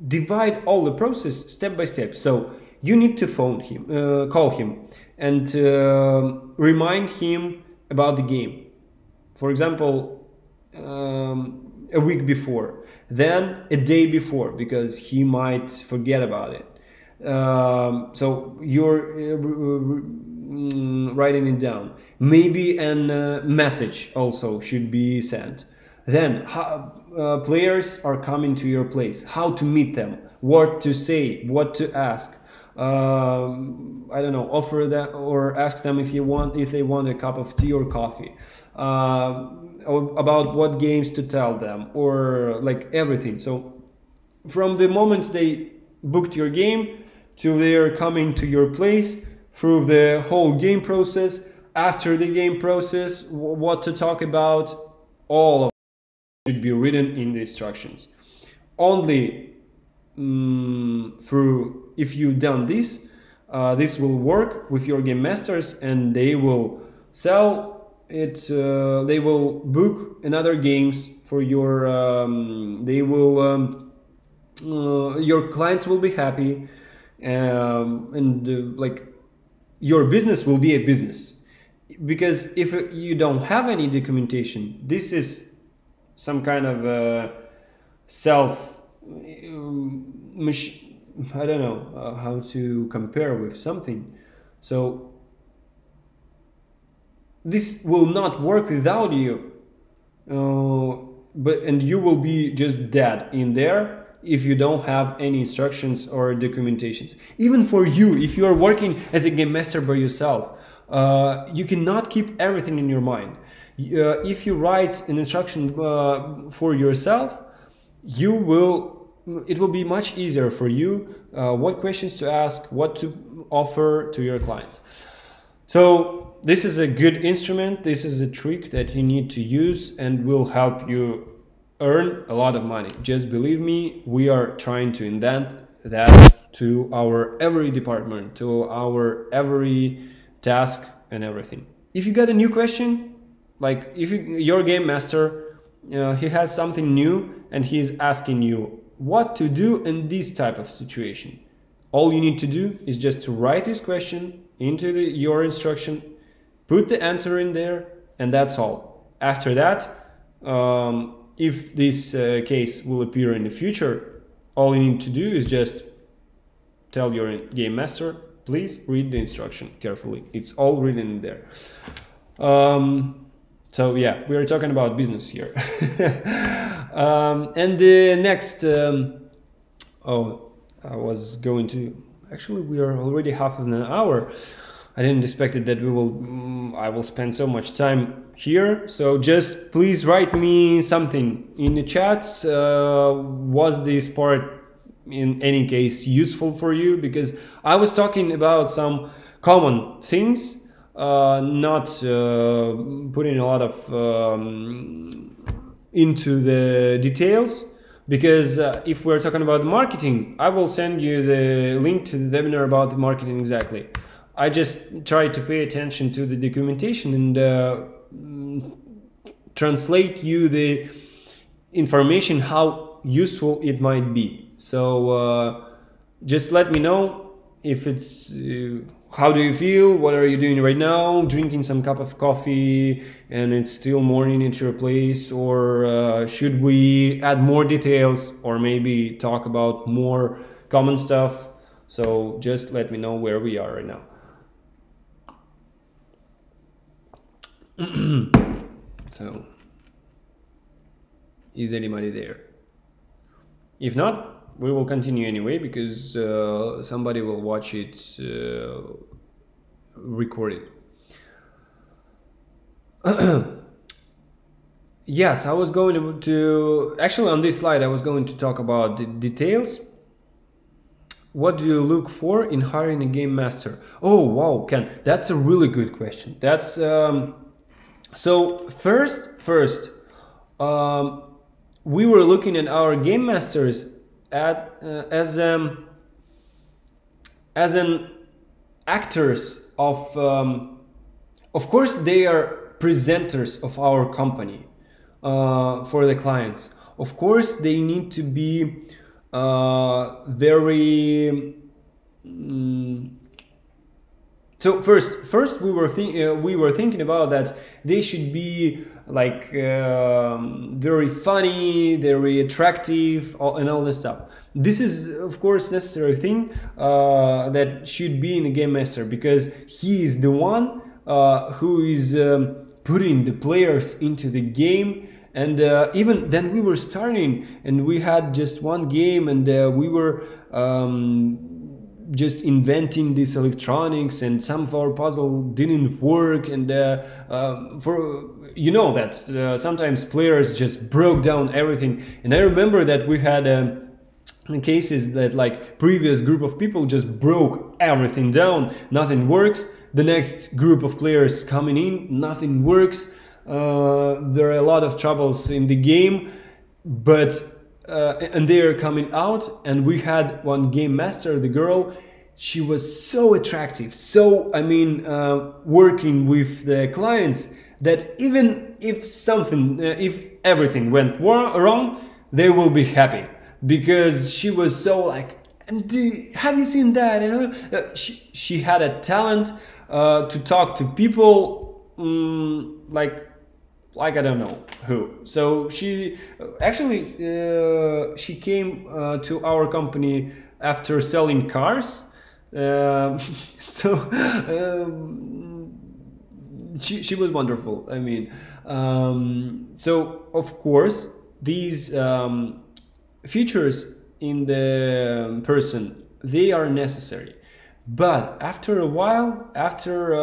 divide all the process step by step. So you need to phone him, call him, and remind him about the game. For example, a week before, then a day before, because he might forget about it. So you're writing it down. Maybe a message also should be sent. Then players are coming to your place. How to meet them, what to say, what to ask. I don't know, offer that or ask them if they want a cup of tea or coffee. About what games to tell them, or like everything. So from the moment they booked your game to their coming to your place, through the whole game process, after the game process, what to talk about, all of it should be written in the instructions. Only through, if you've done this, this will work with your game masters, and they will sell it, they will book another games for your, your clients will be happy, and like your business will be a business. Because if you don't have any documentation, this is some kind of I don't know how to compare with something. So this will not work without you, and you will be just dead in there if you don't have any instructions or documentations. Even for you, if you are working as a game master by yourself, you cannot keep everything in your mind. If you write an instruction for yourself, it will be much easier for you what questions to ask, what to offer to your clients. So this is a good instrument. This is a trick that you need to use and will help you earn a lot of money. Just believe me, we are trying to invent that to our every department, to our every task and everything. If you got a new question, like if your game master, he has something new and he's asking you what to do in this type of situation, all you need to do is just to write this question into your instruction, put the answer in there, and that's all. After that, if this case will appear in the future, all you need to do is just tell your game master, please read the instruction carefully. It's all written in there. So yeah, we are talking about business here. And the next, I was going to, actually we are already half of an hour. I didn't expect it that I will spend so much time here. So just please write me something in the chat. Was this part in any case useful for you? Because I was talking about some common things, not putting a lot of into the details. Because if we're talking about marketing, I will send you the link to the webinar about the marketing exactly. I just try to pay attention to the documentation and translate you the information how useful it might be. So just let me know if it's how do you feel, what are you doing right now, drinking some cup of coffee and it's still morning at your place, or should we add more details or maybe talk about more common stuff. So just let me know where we are right now. So is anybody there? If not, we will continue anyway, because somebody will watch it recorded. Yes, I was going to actually on this slide I was going to talk about the details. What do you look for in hiring a game master? Oh wow, Ken, that's a really good question. That's so first we were looking at our game masters as an actors of course they are presenters of our company for the clients. Of course they need to be very so first we were thinking about that they should be like very funny, very attractive, and all this stuff. This is of course necessary thing that should be in a game master, because he is the one who is putting the players into the game. And even then we were starting and we had just one game, and we were just inventing this electronics, and some of our puzzle didn't work, and for you know that sometimes players just broke down everything. And I remember that we had cases that like previous group of people just broke everything down, nothing works. The next group of players coming in, nothing works. There are a lot of troubles in the game, but and they are coming out. And we had one game master, the girl, she was so attractive, so I mean working with the clients, that even if something if everything went wrong, they will be happy, because she was so like, and have you seen that? And she had a talent to talk to people like I don't know who. So she actually she came to our company after selling cars. So she was wonderful. I mean, so of course these features in the person, they are necessary. But after a while, after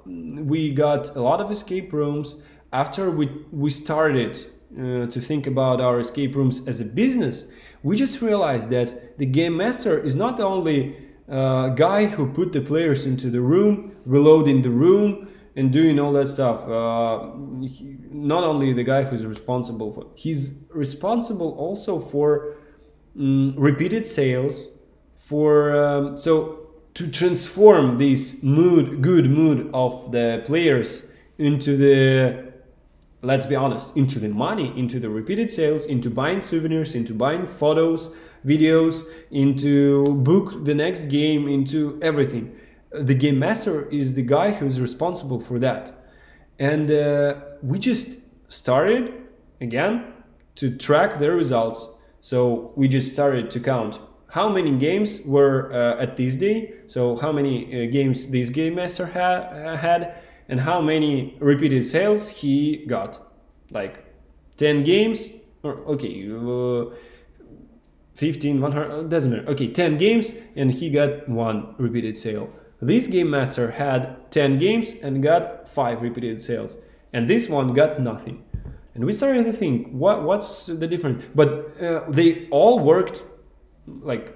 we got a lot of escape rooms, after we started to think about our escape rooms as a business, we just realized that the game master is not only a guy who put the players into the room, reloading the room and doing all that stuff. Not only the guy who's responsible for, he's responsible also for repeated sales, for so to transform this good mood of the players into the, let's be honest, into the money, into the repeated sales, into buying souvenirs, into buying photos, videos, into book the next game, into everything. The game master is the guy who's responsible for that. And we just started again to track the results. So we just started to count how many games were at this day, so how many games this game master had, and how many repeated sales he got. Like 10 games, or okay, 15, 100, doesn't matter. Okay, 10 games and he got 1 repeated sale. This game master had 10 games and got 5 repeated sales, and this one got nothing. And we started to think, what's the difference? But they all worked like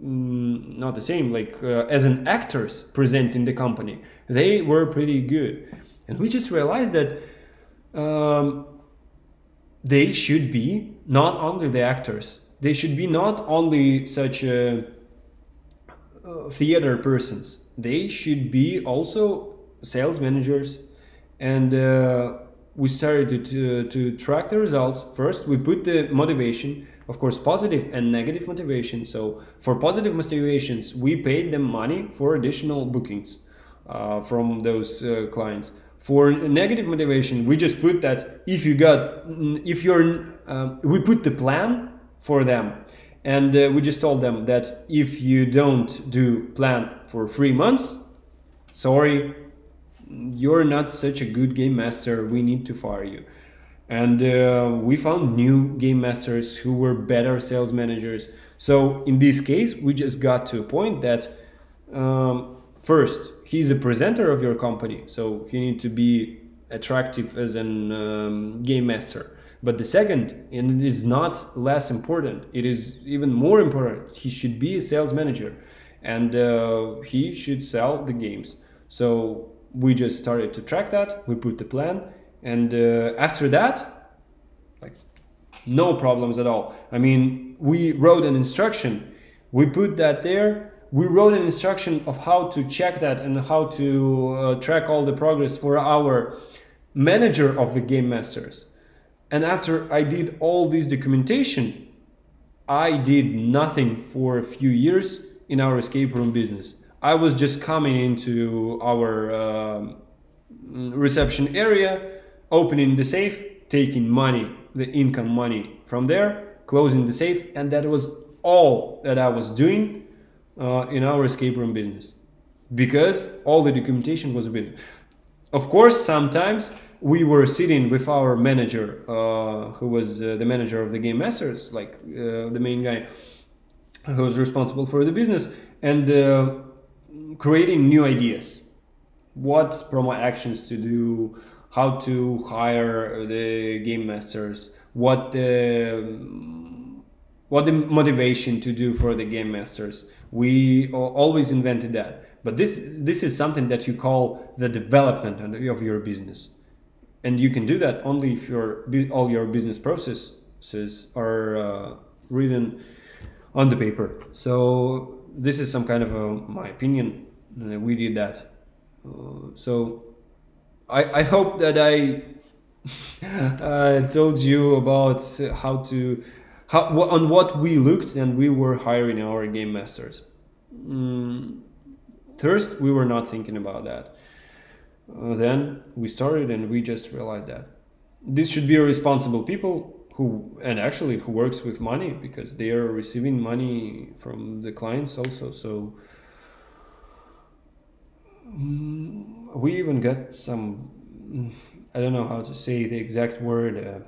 not the same, like as an actors present in the company, they were pretty good. And we just realized that they should be not only the actors, they should be not only such theater persons, they should be also sales managers. And we started to track the results. First, we put the motivation, of course, positive and negative motivation. So for positive motivations, we paid them money for additional bookings from those clients. For negative motivation, we just put that we put the plan for them, and we just told them that if you don't do plan for 3 months, sorry, you're not such a good game master, we need to fire you. And we found new game masters who were better sales managers. So in this case, we just got to a point that first, he's a presenter of your company, so he needs to be attractive as a game master. But the second, and it is not less important, it is even more important, he should be a sales manager, and he should sell the games. So we just started to track that, we put the plan, and after that, like, no problems at all. I mean, we wrote an instruction, we put that there, we wrote an instruction of how to check that and how to track all the progress for our manager of the game masters. And after I did all this documentation, I did nothing for a few years in our escape room business. I was just coming into our reception area, opening the safe, taking money, the income money from there, closing the safe, and that was all that I was doing in our escape room business, because all the documentation was written. Of course, sometimes we were sitting with our manager, who was the manager of the game masters, like the main guy who was responsible for the business, and creating new ideas, what promo actions to do, how to hire the game masters, what the motivation to do for the game masters. We always invented that. But this is something that you call the development of your business. And you can do that only if all your business processes are written on the paper. So this is some kind of my opinion. We did that. So I hope that I told you about on what we looked and we were hiring our game masters. First, we were not thinking about that. Then we started and we just realized that this should be responsible people who works with money, because they are receiving money from the clients also. So we even got some, I don't know how to say the exact word.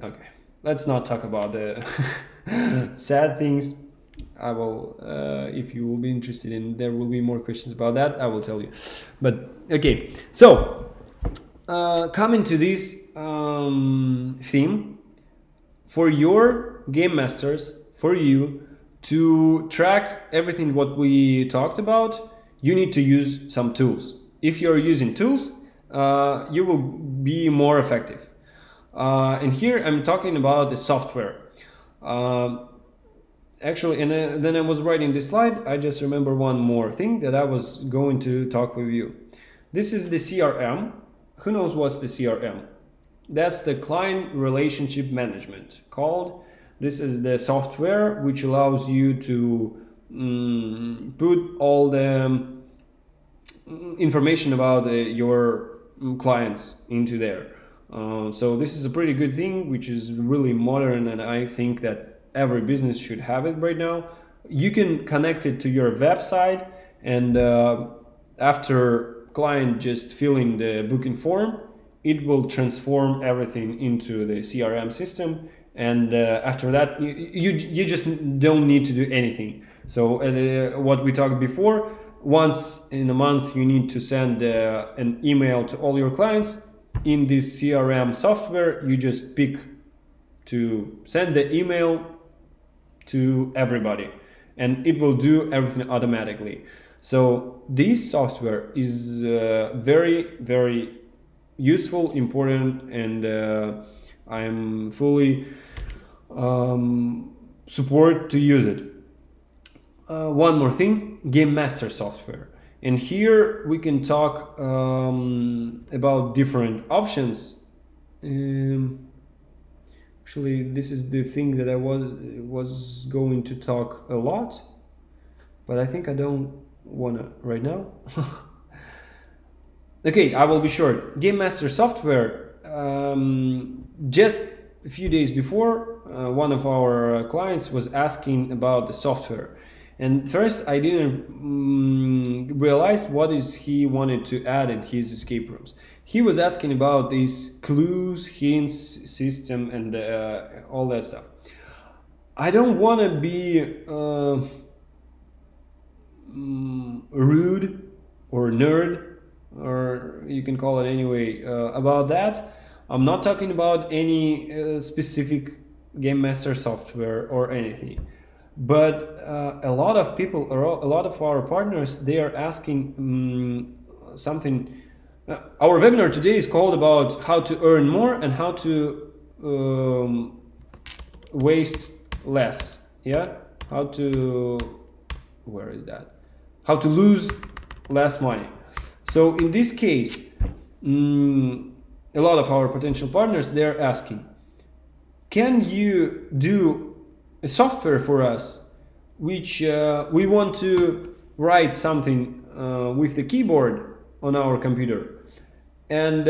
Okay, let's not talk about the sad things. I will, if you will be interested in, there will be more questions about that, I will tell you. But okay, so coming to this theme, for your game masters, for you to track everything what we talked about, you need to use some tools. If you're using tools, you will be more effective. And here I'm talking about the software. Actually, and then I was writing this slide, I just remember one more thing that I was going to talk with you. This is the CRM. Who knows what's the CRM? That's the client relationship management called. This is the software which allows you to put all the information about your clients into there. So this is a pretty good thing, which is really modern, and I think that every business should have it right now. You can connect it to your website, and after client just filling the booking form, it will transform everything into the CRM system. And after that, you just don't need to do anything. So as what we talked before, once in a month you need to send an email to all your clients. In this CRM software, you just pick to send the email to everybody, and it will do everything automatically. So this software is very, very useful, important, and I am fully support to use it. One more thing, Game Master software. And here we can talk about different options. Actually, this is the thing that I was going to talk a lot, but I think I don't wanna right now. Okay, I will be short. Game Master software. Just a few days before, one of our clients was asking about the software. And first, I didn't realize what is he wanted to add in his escape rooms. He was asking about these clues, hints, system, and all that stuff. I don't want to be rude or nerd, or you can call it anyway, about that. I'm not talking about any specific Game Master software or anything. But a lot of people, or a lot of our partners, they are asking something. Our webinar today is called about how to earn more and how to waste less. Yeah, how to, where is that? How to lose less money. So in this case, a lot of our potential partners, they're asking, can you do a software for us which we want to write something with the keyboard on our computer, and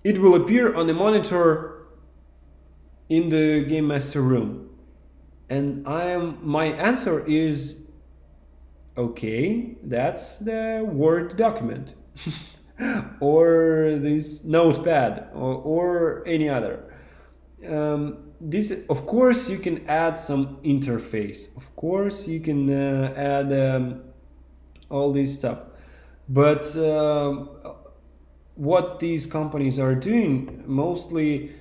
it will appear on the monitor in the Game Master room? And my answer is, okay, that's the Word document or this notepad or any other. This, of course, you can add some interface. Of course, you can add all this stuff. But what these companies are doing, mostly,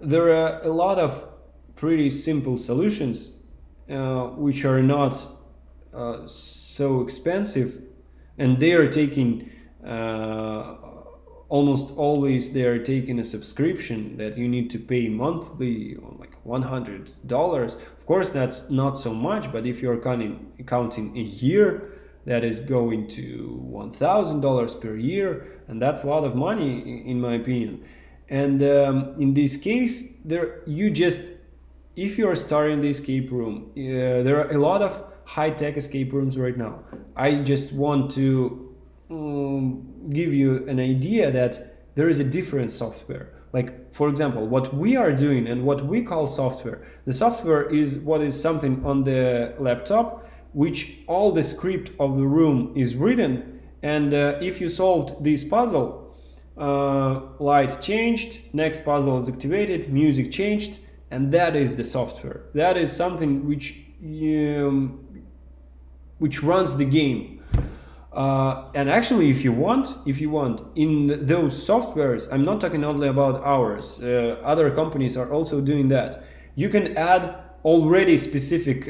there are a lot of pretty simple solutions which are not so expensive, and they are taking almost always they are taking a subscription that you need to pay monthly, like $100. Of course, that's not so much, but if you're counting a year, that is going to $1,000 per year, and that's a lot of money in my opinion. And in this case, if you're starting the escape room, there are a lot of high-tech escape rooms right now. I just want to give you an idea that there is a different software. Like, for example, what we are doing and what we call software. The software is what is something on the laptop, which all the script of the room is written, and if you solved this puzzle, light changed, next puzzle is activated, music changed, and that is the software. That is something which runs the game. And actually, if you want, in those softwares, I'm not talking only about ours, other companies are also doing that. You can add already specific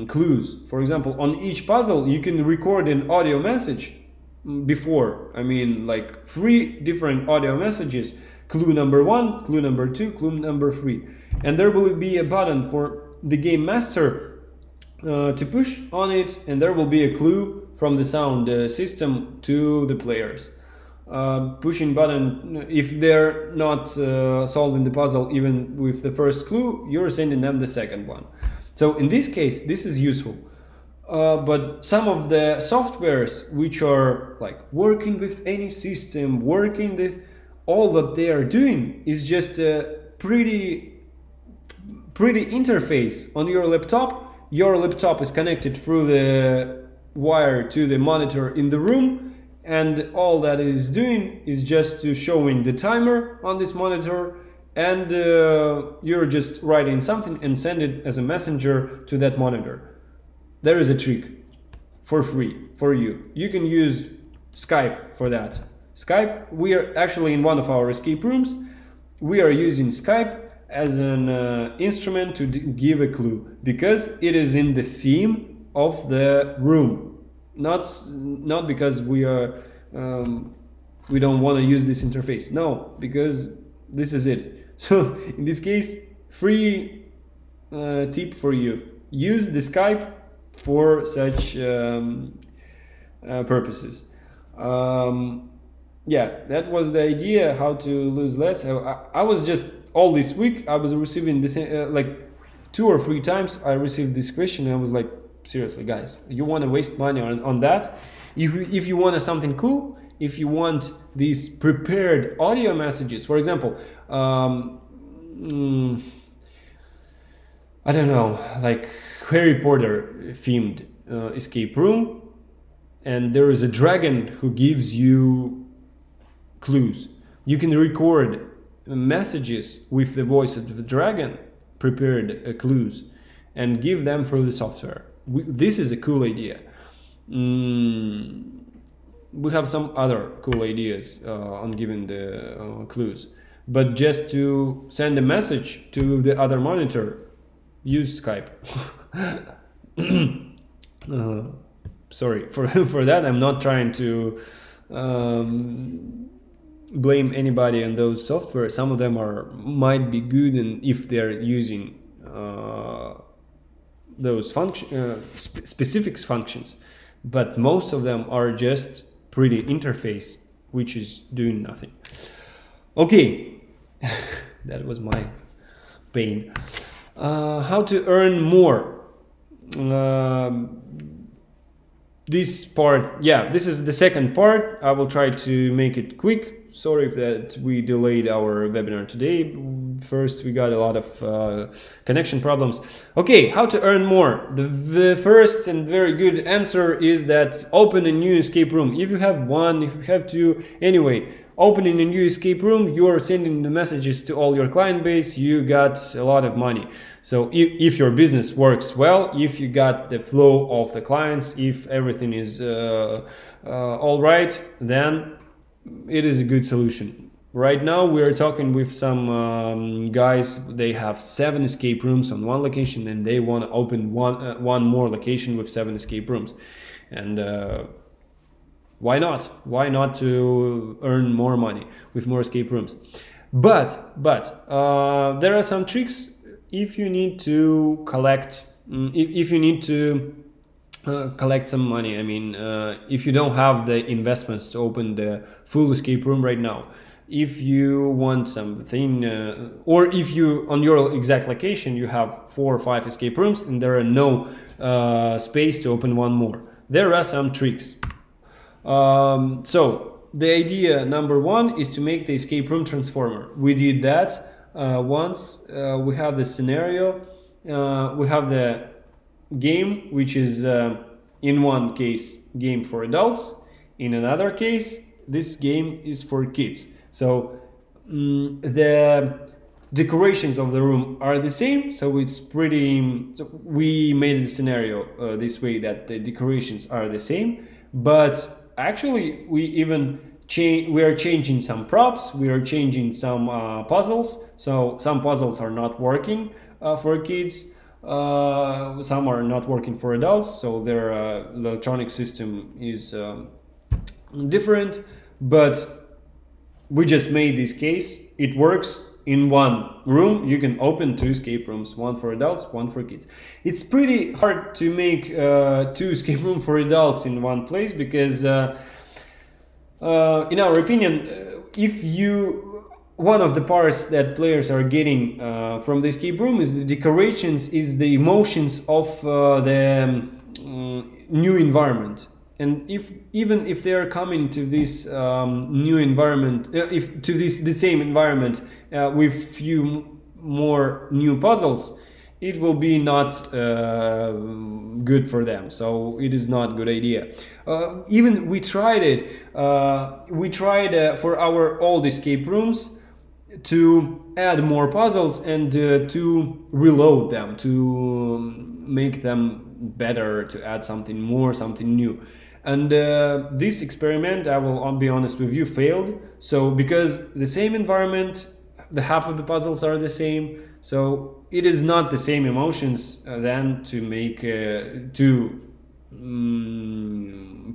clues. For example, on each puzzle, you can record an audio message before. I mean, like 3 different audio messages. Clue number 1, clue number 2, clue number 3. And there will be a button for the game master to push on it, and there will be a clue from the sound system to the players. Pushing button, if they're not solving the puzzle even with the first clue, you're sending them the second one. So in this case, this is useful. But some of the softwares which are like working with any system, working with all that they are doing is just a pretty interface on your laptop. Your laptop is connected through the wire to the monitor in the room, and all that is doing is just to showing the timer on this monitor, and you're just writing something and send it as a messenger to that monitor. There is a trick for free for you. You can use Skype for that. Skype, we are actually in one of our escape rooms, we are using Skype as an instrument to give a clue, because it is in the theme of the room, not because we are we don't want to use this interface. No, because this is it. So in this case, free tip for you: use the Skype for such purposes. Yeah, that was the idea, how to lose less. I was just all this week I was receiving this like 2 or 3 times I received this question, and I was like, seriously guys, you want to waste money on that? If you want something cool, if you want these prepared audio messages, for example, I don't know, like Harry Potter themed escape room, and there is a dragon who gives you clues. You can record messages with the voice of the dragon, prepared clues, and give them through the software. This is a cool idea. We have some other cool ideas on giving the clues, but just to send a message to the other monitor, use Skype. Sorry for that. I'm not trying to blame anybody on those software. Some of them might be good, and if they're using those specific functions, but most of them are just pretty interface which is doing nothing. Okay, that was my pain. How to earn more. This part, yeah, this is the second part. I will try to make it quick. Sorry that we delayed our webinar today. First, we got a lot of connection problems. Okay, how to earn more. The first and very good answer is that open a new escape room. If you have 1, if you have 2, anyway, opening a new escape room, you are sending the messages to all your client base, you got a lot of money. So if your business works well, if you got the flow of the clients, if everything is all right, then it is a good solution. Right now we are talking with some guys. They have 7 escape rooms on one location, and they want to open one more location with 7 escape rooms. And why not? Why not to earn more money with more escape rooms? But there are some tricks if you need to collect. If you need to collect some money. I mean, if you don't have the investments to open the full escape room right now, if you want something, or if you on your exact location you have 4 or 5 escape rooms and there are no space to open one more, there are some tricks. So the idea number 1 is to make the escape room transformer. We did that once. We have the scenario, we have the game, which is in one case game for adults, in another case this game is for kids. So the decorations of the room are the same, so it's pretty, so we made the scenario this way, that the decorations are the same, but actually we are changing some props, we are changing some puzzles. So some puzzles are not working for kids, some are not working for adults, so their electronic system is different. But we just made this case, it works. In one room you can open 2 escape rooms, one for adults, one for kids. It's pretty hard to make 2 escape rooms for adults in one place, because in our opinion, one of the parts that players are getting from the escape room is the decorations, is the emotions of the new environment. And even if they are coming to this new environment, if to the same environment with few more new puzzles, it will be not good for them. So it is not a good idea. Even we tried it. We tried for our old escape rooms to add more puzzles and to reload them, to make them better, to add something more, something new. And this experiment, I will be honest with you, failed. So because the same environment, the half of the puzzles are the same, so it is not the same emotions than to make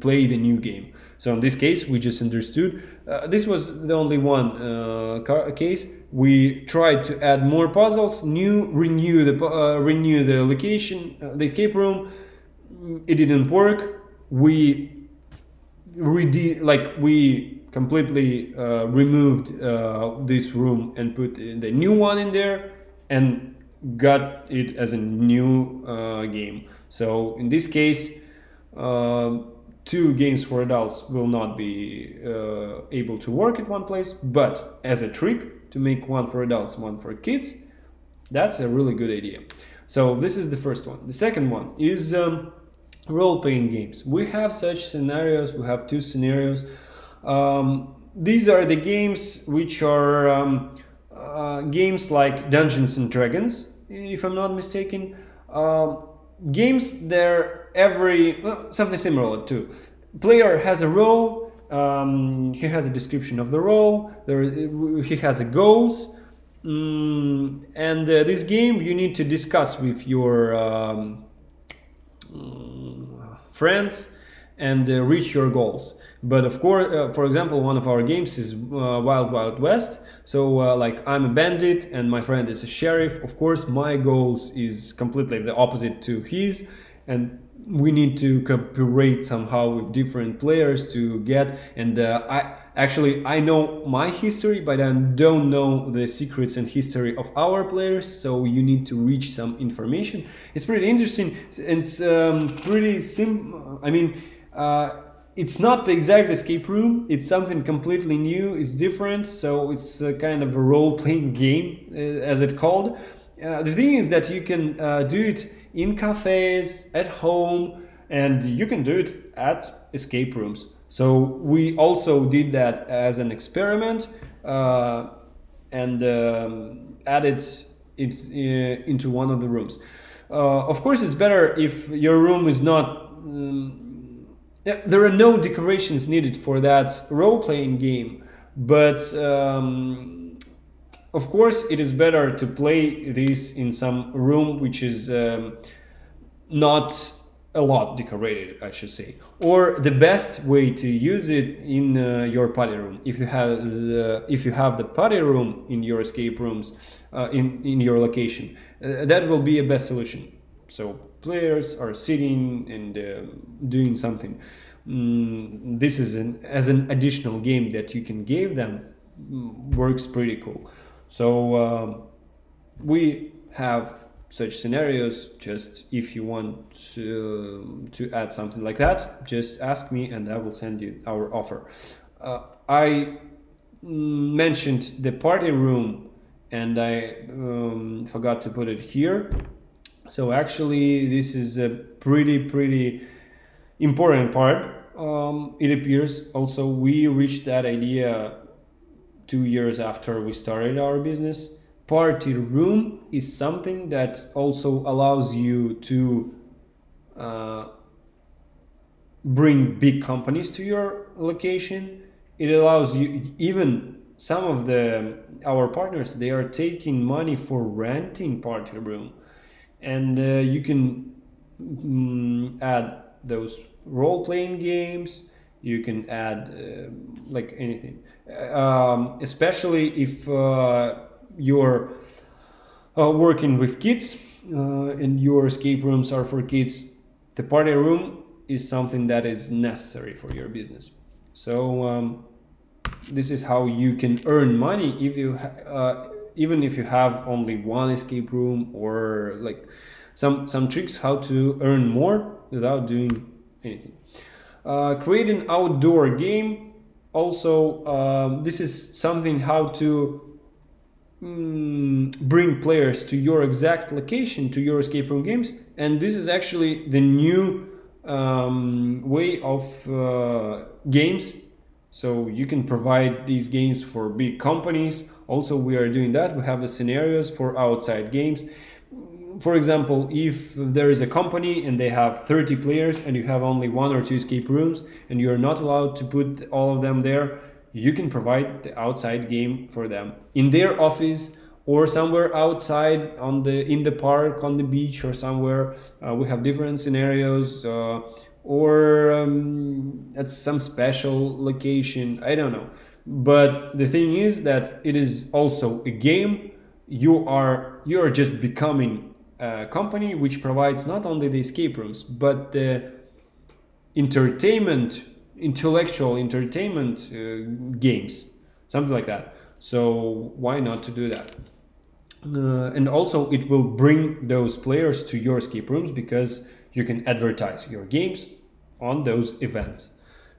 play the new game. So in this case, we just understood. This was the only one case. We tried to add more puzzles, renew the location, the escape room. It didn't work. We completely removed this room and put the new one in there and got it as a new game. So in this case, 2 games for adults will not be able to work at one place, but as a trick to make one for adults, one for kids, that's a really good idea. So this is the first one. The second one is role-playing games. We have such scenarios. We have 2 scenarios. These are the games which are games like Dungeons and Dragons, if I'm not mistaken. Games there something similar too. Player has a role. He has a description of the role. He has a goals. And this game you need to discuss with your friends and reach your goals. But of course, for example, one of our games is Wild Wild West. So like I'm a bandit and my friend is a sheriff. Of course, my goals is completely the opposite to his, and we need to cooperate somehow with different players to get. And I know my history, but I don't know the secrets and history of our players. So you need to reach some information. It's pretty interesting. It's pretty simple. I mean, it's not the exact escape room. It's something completely new. It's different. So it's kind of a role-playing game, as it's called. The thing is that you can do it in cafes, at home, and you can do it at escape rooms. So we also did that as an experiment and added it into one of the rooms. Of course, it's better if your room is not... there are no decorations needed for that role-playing game, but of course it is better to play this in some room which is not a lot decorated, I should say. Or the best way to use it in your party room. If you have the party room in your escape rooms in your location, that will be a best solution. So players are sitting and doing something. This is as an additional game that you can give them, works pretty cool. So we have such scenarios. Just if you want to add something like that, just ask me and I will send you our offer. I mentioned the party room and I forgot to put it here. So actually this is a pretty important part. It appears also we reached that idea 2 years after we started our business. Party room is something that also allows you to bring big companies to your location. It allows you, even some of our partners, they are taking money for renting party room, and you can add those role-playing games. You can add like anything, especially if you're working with kids and your escape rooms are for kids. The party room is something that is necessary for your business. So this is how you can earn money if you even if you have only one escape room, or like some tricks how to earn more without doing anything. Create an outdoor game. Also, this is something how to bring players to your exact location, to your escape room games, and this is actually the new way of games. So you can provide these games for big companies. Also, we are doing that. We have the scenarios for outside games. For example, if there is a company and they have 30 players and you have only 1 or 2 escape rooms and you're not allowed to put all of them there, you can provide the outside game for them in their office or somewhere outside in the park, on the beach, or somewhere. We have different scenarios, or at some special location, I don't know. But the thing is that it is also a game. You are just becoming a company which provides not only the escape rooms but the intellectual entertainment games, something like that. So why not to do that? And also it will bring those players to your escape rooms because you can advertise your games on those events.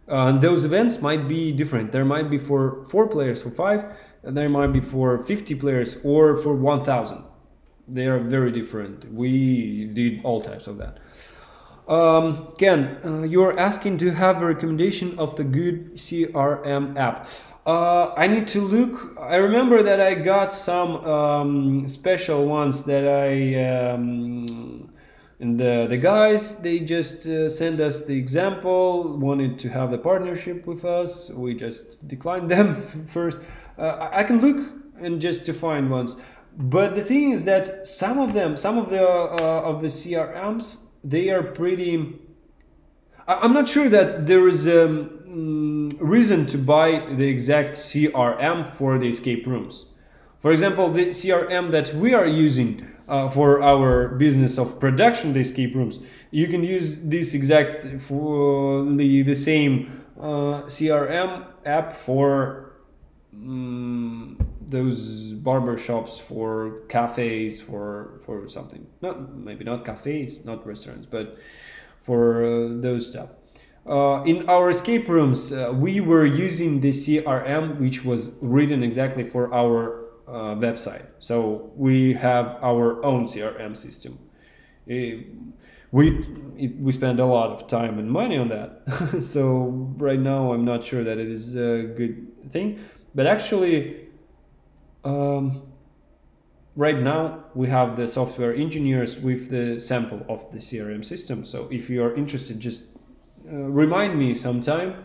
And those events might be different. There might be for 4 players, for 5, and there might be for 50 players or for 1,000. They are very different. We did all types of that. Ken, you're asking to have a recommendation of the good CRM app. I need to look. I remember that I got some special ones that and the guys, they just sent us the example, wanted to have the partnership with us. We just declined them first. I can look and just to find ones. But the thing is that some of the CRMs, they are pretty. I'm not sure that there is a reason to buy the exact CRM for the escape rooms. For example, the CRM that we are using for our business of production, the escape rooms, you can use this exact for the same CRM app for those barber shops, for cafes, for something. Maybe not cafes, not restaurants, but for those stuff. In our escape rooms, we were using the CRM which was written exactly for our website. So we have our own CRM system. We spend a lot of time and money on that. So right now I'm not sure that it is a good thing. But actually, right now we have the software engineers with the sample of the CRM system. So if you are interested, just remind me sometime.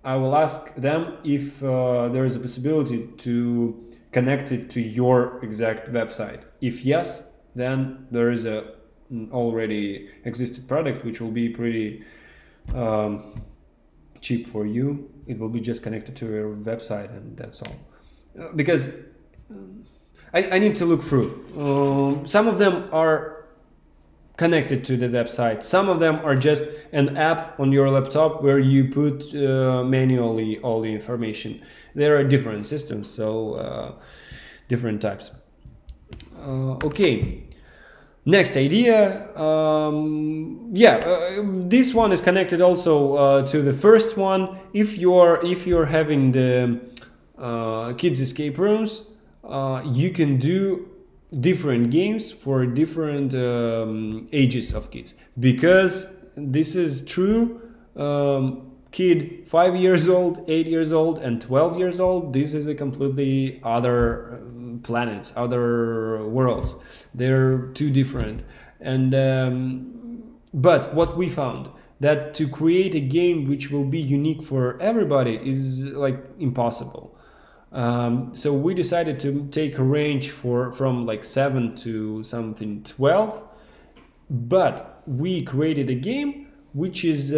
I will ask them if there is a possibility to connect it to your exact website. If yes, then there is a already existed product which will be pretty cheap for you. It will be just connected to your website, and that's all. Because I need to look through. Some of them are connected to the website. Some of them are just an app on your laptop where you put manually all the information. There are different systems, so different types. Okay. Next idea. This one is connected also to the first one. If you're having the kids escape rooms, you can do different games for different ages of kids, because this is true. Kid 5 years old, 8 years old, and 12 years old, this is a completely other planets, other worlds. They're too different. And but what we found, that to create a game which will be unique for everybody is like impossible. So we decided to take a range from like 7 to something 12, but we created a game which is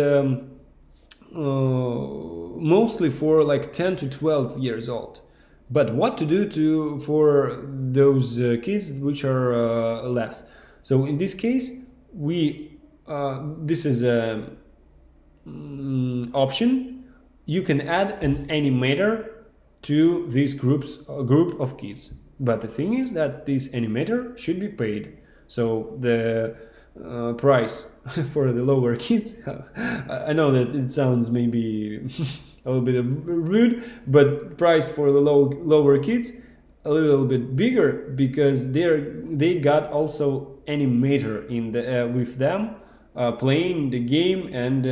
mostly for like 10 to 12 years old. But what to do for those kids which are less? So in this case, this is a option. You can add an animator to this group of kids. But the thing is that this animator should be paid. So the price for the lower kids, I know that it sounds maybe a little bit rude, but price for the lower kids a little bit bigger, because they got also animator in the with them, playing the game and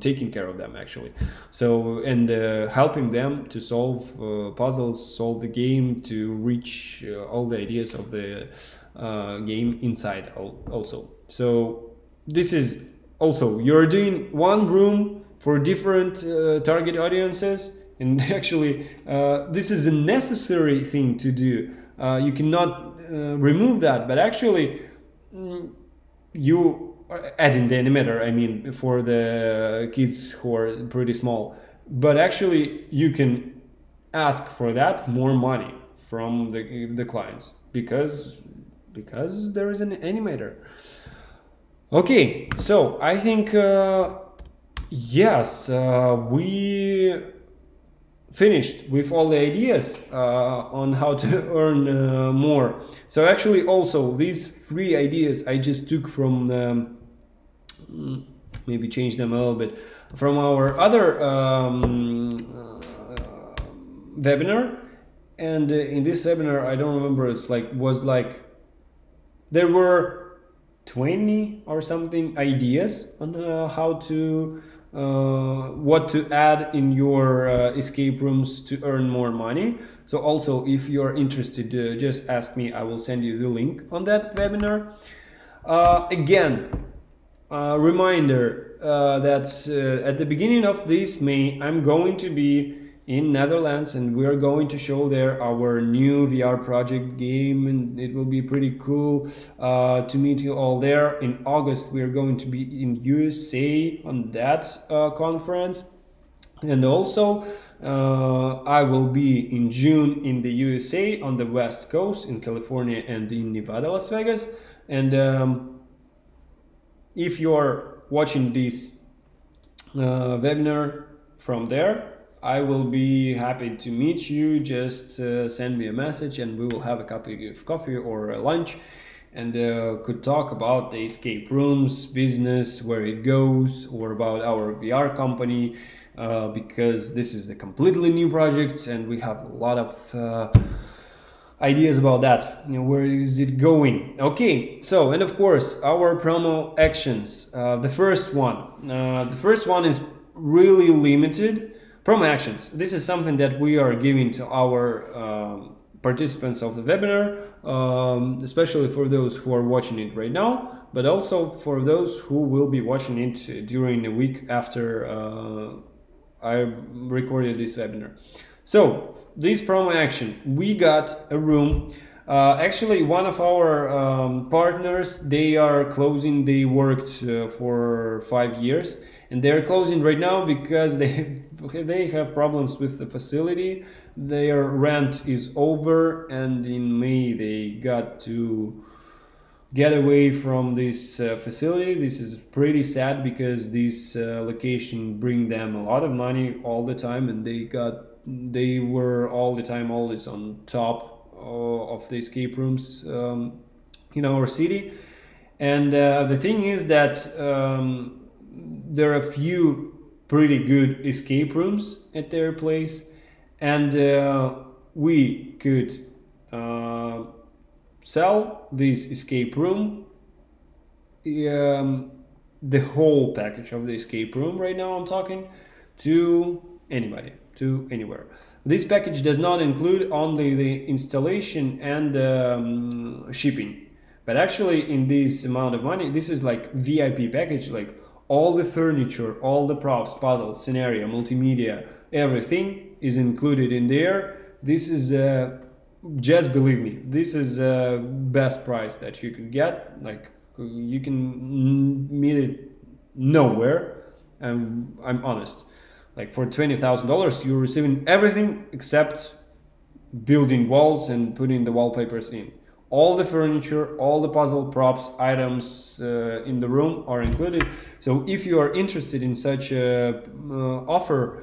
taking care of them actually. So and helping them to solve puzzles, solve the game, to reach all the ideas of the game inside also. So this is also, you're doing one room for different target audiences, and actually this is a necessary thing to do. You cannot remove that, but actually you are adding the animator, I mean, for the kids who are pretty small, but actually you can ask for that more money from the clients, because there is an animator. Okay, so I think yes, we finished with all the ideas on how to earn more. So actually also these 3 ideas I just took from maybe change them a little bit from our other webinar. And in this webinar, I don't remember, it's like there were 20 or something ideas on how to what to add in your escape rooms to earn more money. So also, if you're interested, just ask me, I will send you the link on that webinar. Again, reminder that at the beginning of this May, I'm going to be in Netherlands, and we are going to show there our new VR project game, and it will be pretty cool to meet you all there. In August we are going to be in USA on that conference, and also I will be in June in the USA on the West Coast, in California and in Nevada, Las Vegas. And if you're watching this webinar from there, I will be happy to meet you. Just send me a message and we will have a cup of coffee or a lunch, and could talk about the escape rooms business, where it goes, or about our VR company, because this is a completely new project and we have a lot of ideas about that. You know, where is it going? Okay, so, and of course our promo actions. The first one is really limited. Promo actions. This is something that we are giving to our participants of the webinar, especially for those who are watching it right now, but also for those who will be watching it during the week after I recorded this webinar. So this promo action, we got a room. Actually, one of our partners, they are closing. They worked for 5 years, and they're closing right now because they have problems with the facility. Their rent is over, and in May they got to get away from this facility. This is pretty sad because this location bring them a lot of money all the time, and they were all the time always on top of the escape rooms in our city. And the thing is that there are a few pretty good escape rooms at their place, and we could sell this escape room, the whole package of the escape room. Right now I'm talking to anybody, to anywhere. This package does not include only the installation and shipping, but actually in this amount of money, this is like VIP package, like all the furniture, all the props, puzzles, scenario, multimedia, everything is included in there. This is just believe me, this is best price that you could get. Like, you can meet it nowhere. I'm honest. Like, for $20,000 you're receiving everything except building walls and putting the wallpapers in. All the furniture, all the puzzle props, items in the room are included. So if you are interested in such a offer,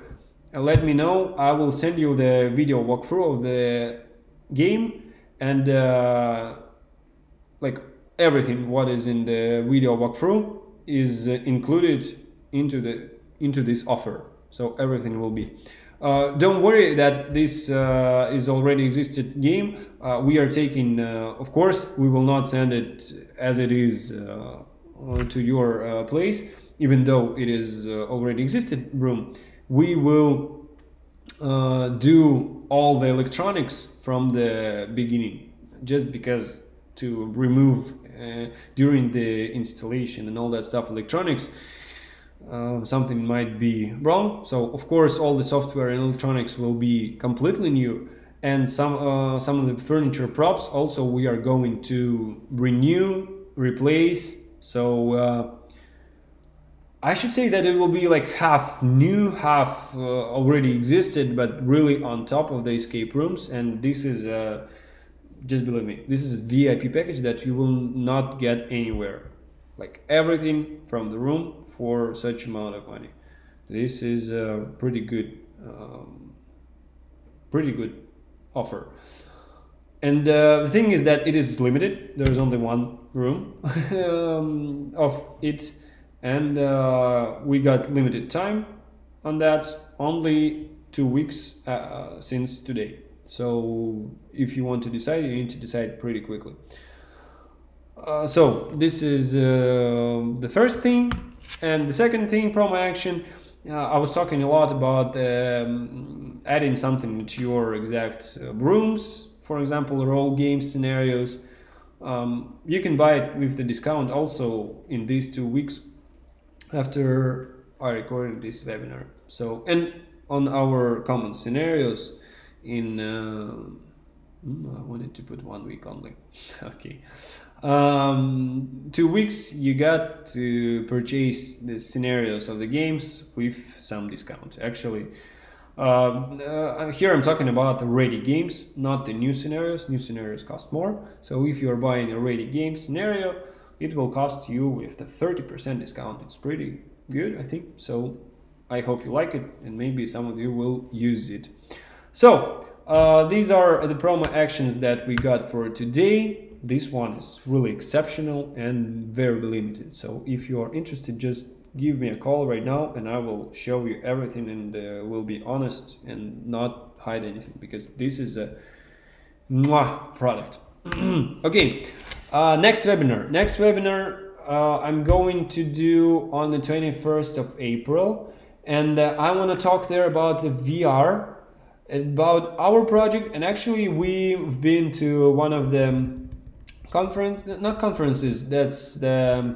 let me know. I will send you the video walkthrough of the game, and like everything what is in the video walkthrough is included into this offer. So everything will be. Don't worry that this is already existed game. We are taking, of course, we will not send it as it is to your place, even though it is already existed room. We will do all the electronics from the beginning, just because to remove during the installation and all that stuff, electronics, something might be wrong. So of course all the software and electronics will be completely new, and some of the furniture props also we are going to renew, replace. So I should say that it will be like half new, half already existed, but really on top of the escape rooms. And this is just believe me, this is a VIP package that you will not get anywhere. Like everything from the room for such amount of money. This is a pretty good offer. And the thing is that it is limited. There's only one room of it, and we got limited time on that. Only 2 weeks since today. So if you want to decide, you need to decide pretty quickly. So this is the first thing. And the second thing, promo action, I was talking a lot about adding something to your exact rooms, for example, role games, scenarios. You can buy it with the discount also in these 2 weeks after I recorded this webinar. So, and on our common scenarios in I wanted to put 1 week only. Okay. 2 weeks you got to purchase the scenarios of the games with some discount. Actually, here I'm talking about the ready games, not the new scenarios. New scenarios cost more. So if you're buying a ready game scenario, it will cost you with the 30% discount. It's pretty good, I think. So I hope you like it, and maybe some of you will use it. So these are the promo actions that we got for today. This one is really exceptional and very limited. So if you are interested, just give me a call right now and I will show you everything, and will be honest and not hide anything, because this is a mwah product. Okay, next webinar I'm going to do on the 21st of April, and I want to talk there about the VR, about our project. And actually we've been to one of the conferences, that's the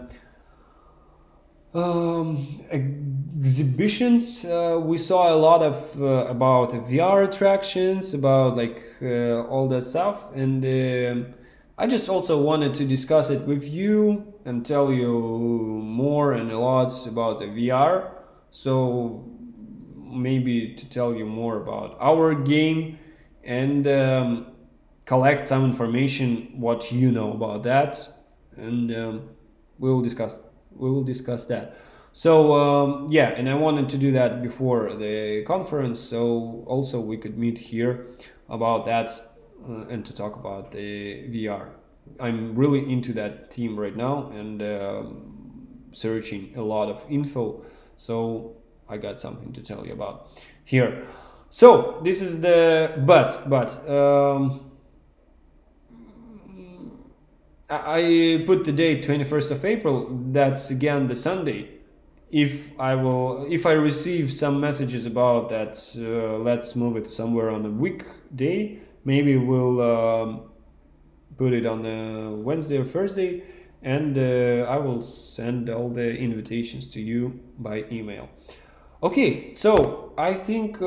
exhibitions. We saw a lot of about VR attractions, about like all that stuff, and I just also wanted to discuss it with you and tell you more and a lot about the VR. So maybe to tell you more about our game and collect some information what you know about that, and we will discuss that. So yeah, and I wanted to do that before the conference, so also we could meet here about that and to talk about the VR. I'm really into that theme right now, and searching a lot of info, so I got something to tell you about here. So this is the I put the date 21st of April. That's again the Sunday. If I receive some messages about that, let's move it somewhere on a weekday. Maybe we'll put it on a Wednesday or Thursday. and I will send all the invitations to you by email. Okay, so I think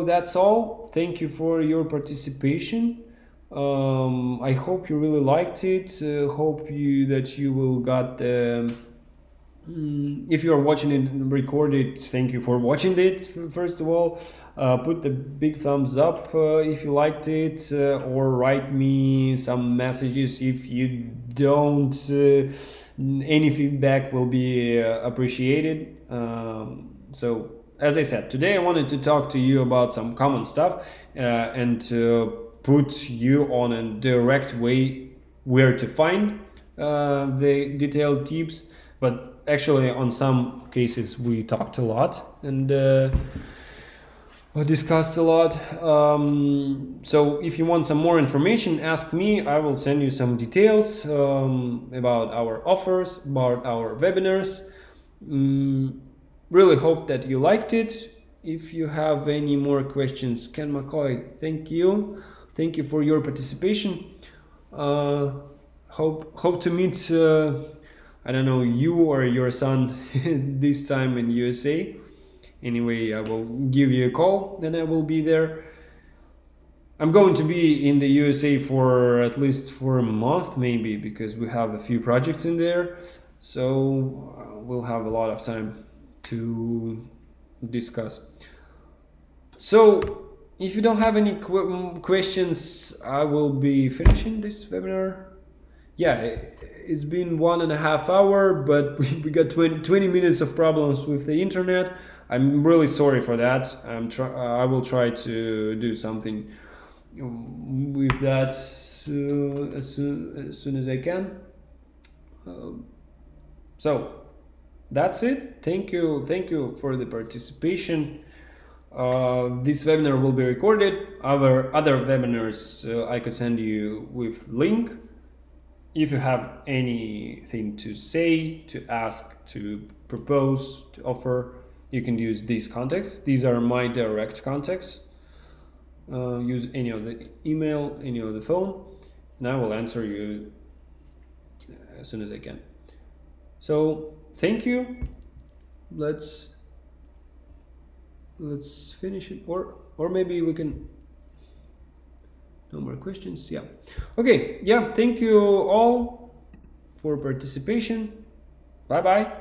that's all. Thank you for your participation. I hope you really liked it. Hope that you will got the. If you are watching it recorded, thank you for watching it. First of all, put the big thumbs up if you liked it, or write me some messages if you don't. Any feedback will be appreciated. So, as I said, today I wanted to talk to you about some common stuff and to put you on a direct way where to find the detailed tips. But actually, on some cases, we talked a lot and discussed a lot. So if you want some more information, ask me. I will send you some details about our offers, about our webinars. Really hope that you liked it. If you have any more questions, Ken McCoy, thank you. Thank you for your participation. Hope to meet I don't know, you or your son this time in USA. Anyway, I will give you a call, then I will be there. I'm going to be in the USA for at least for a month maybe, because we have a few projects in there. So we'll have a lot of time to discuss. So if you don't have any questions, I will be finishing this webinar. Yeah, it's been 1.5 hours, but we got 20 minutes of problems with the internet. I'm really sorry for that. I will try to do something with that as soon as I can. So that's it. Thank you for the participation. This webinar will be recorded. Our other webinars I could send you with link. If you have anything to say, to ask, to propose, to offer, you can use these contacts. These are my direct contacts. Use any of the email, any of the phone, and I will answer you as soon as I can. So thank you. Let's finish it, or maybe we can. No more questions. Yeah. Okay. Yeah. Thank you all for participation. Bye bye.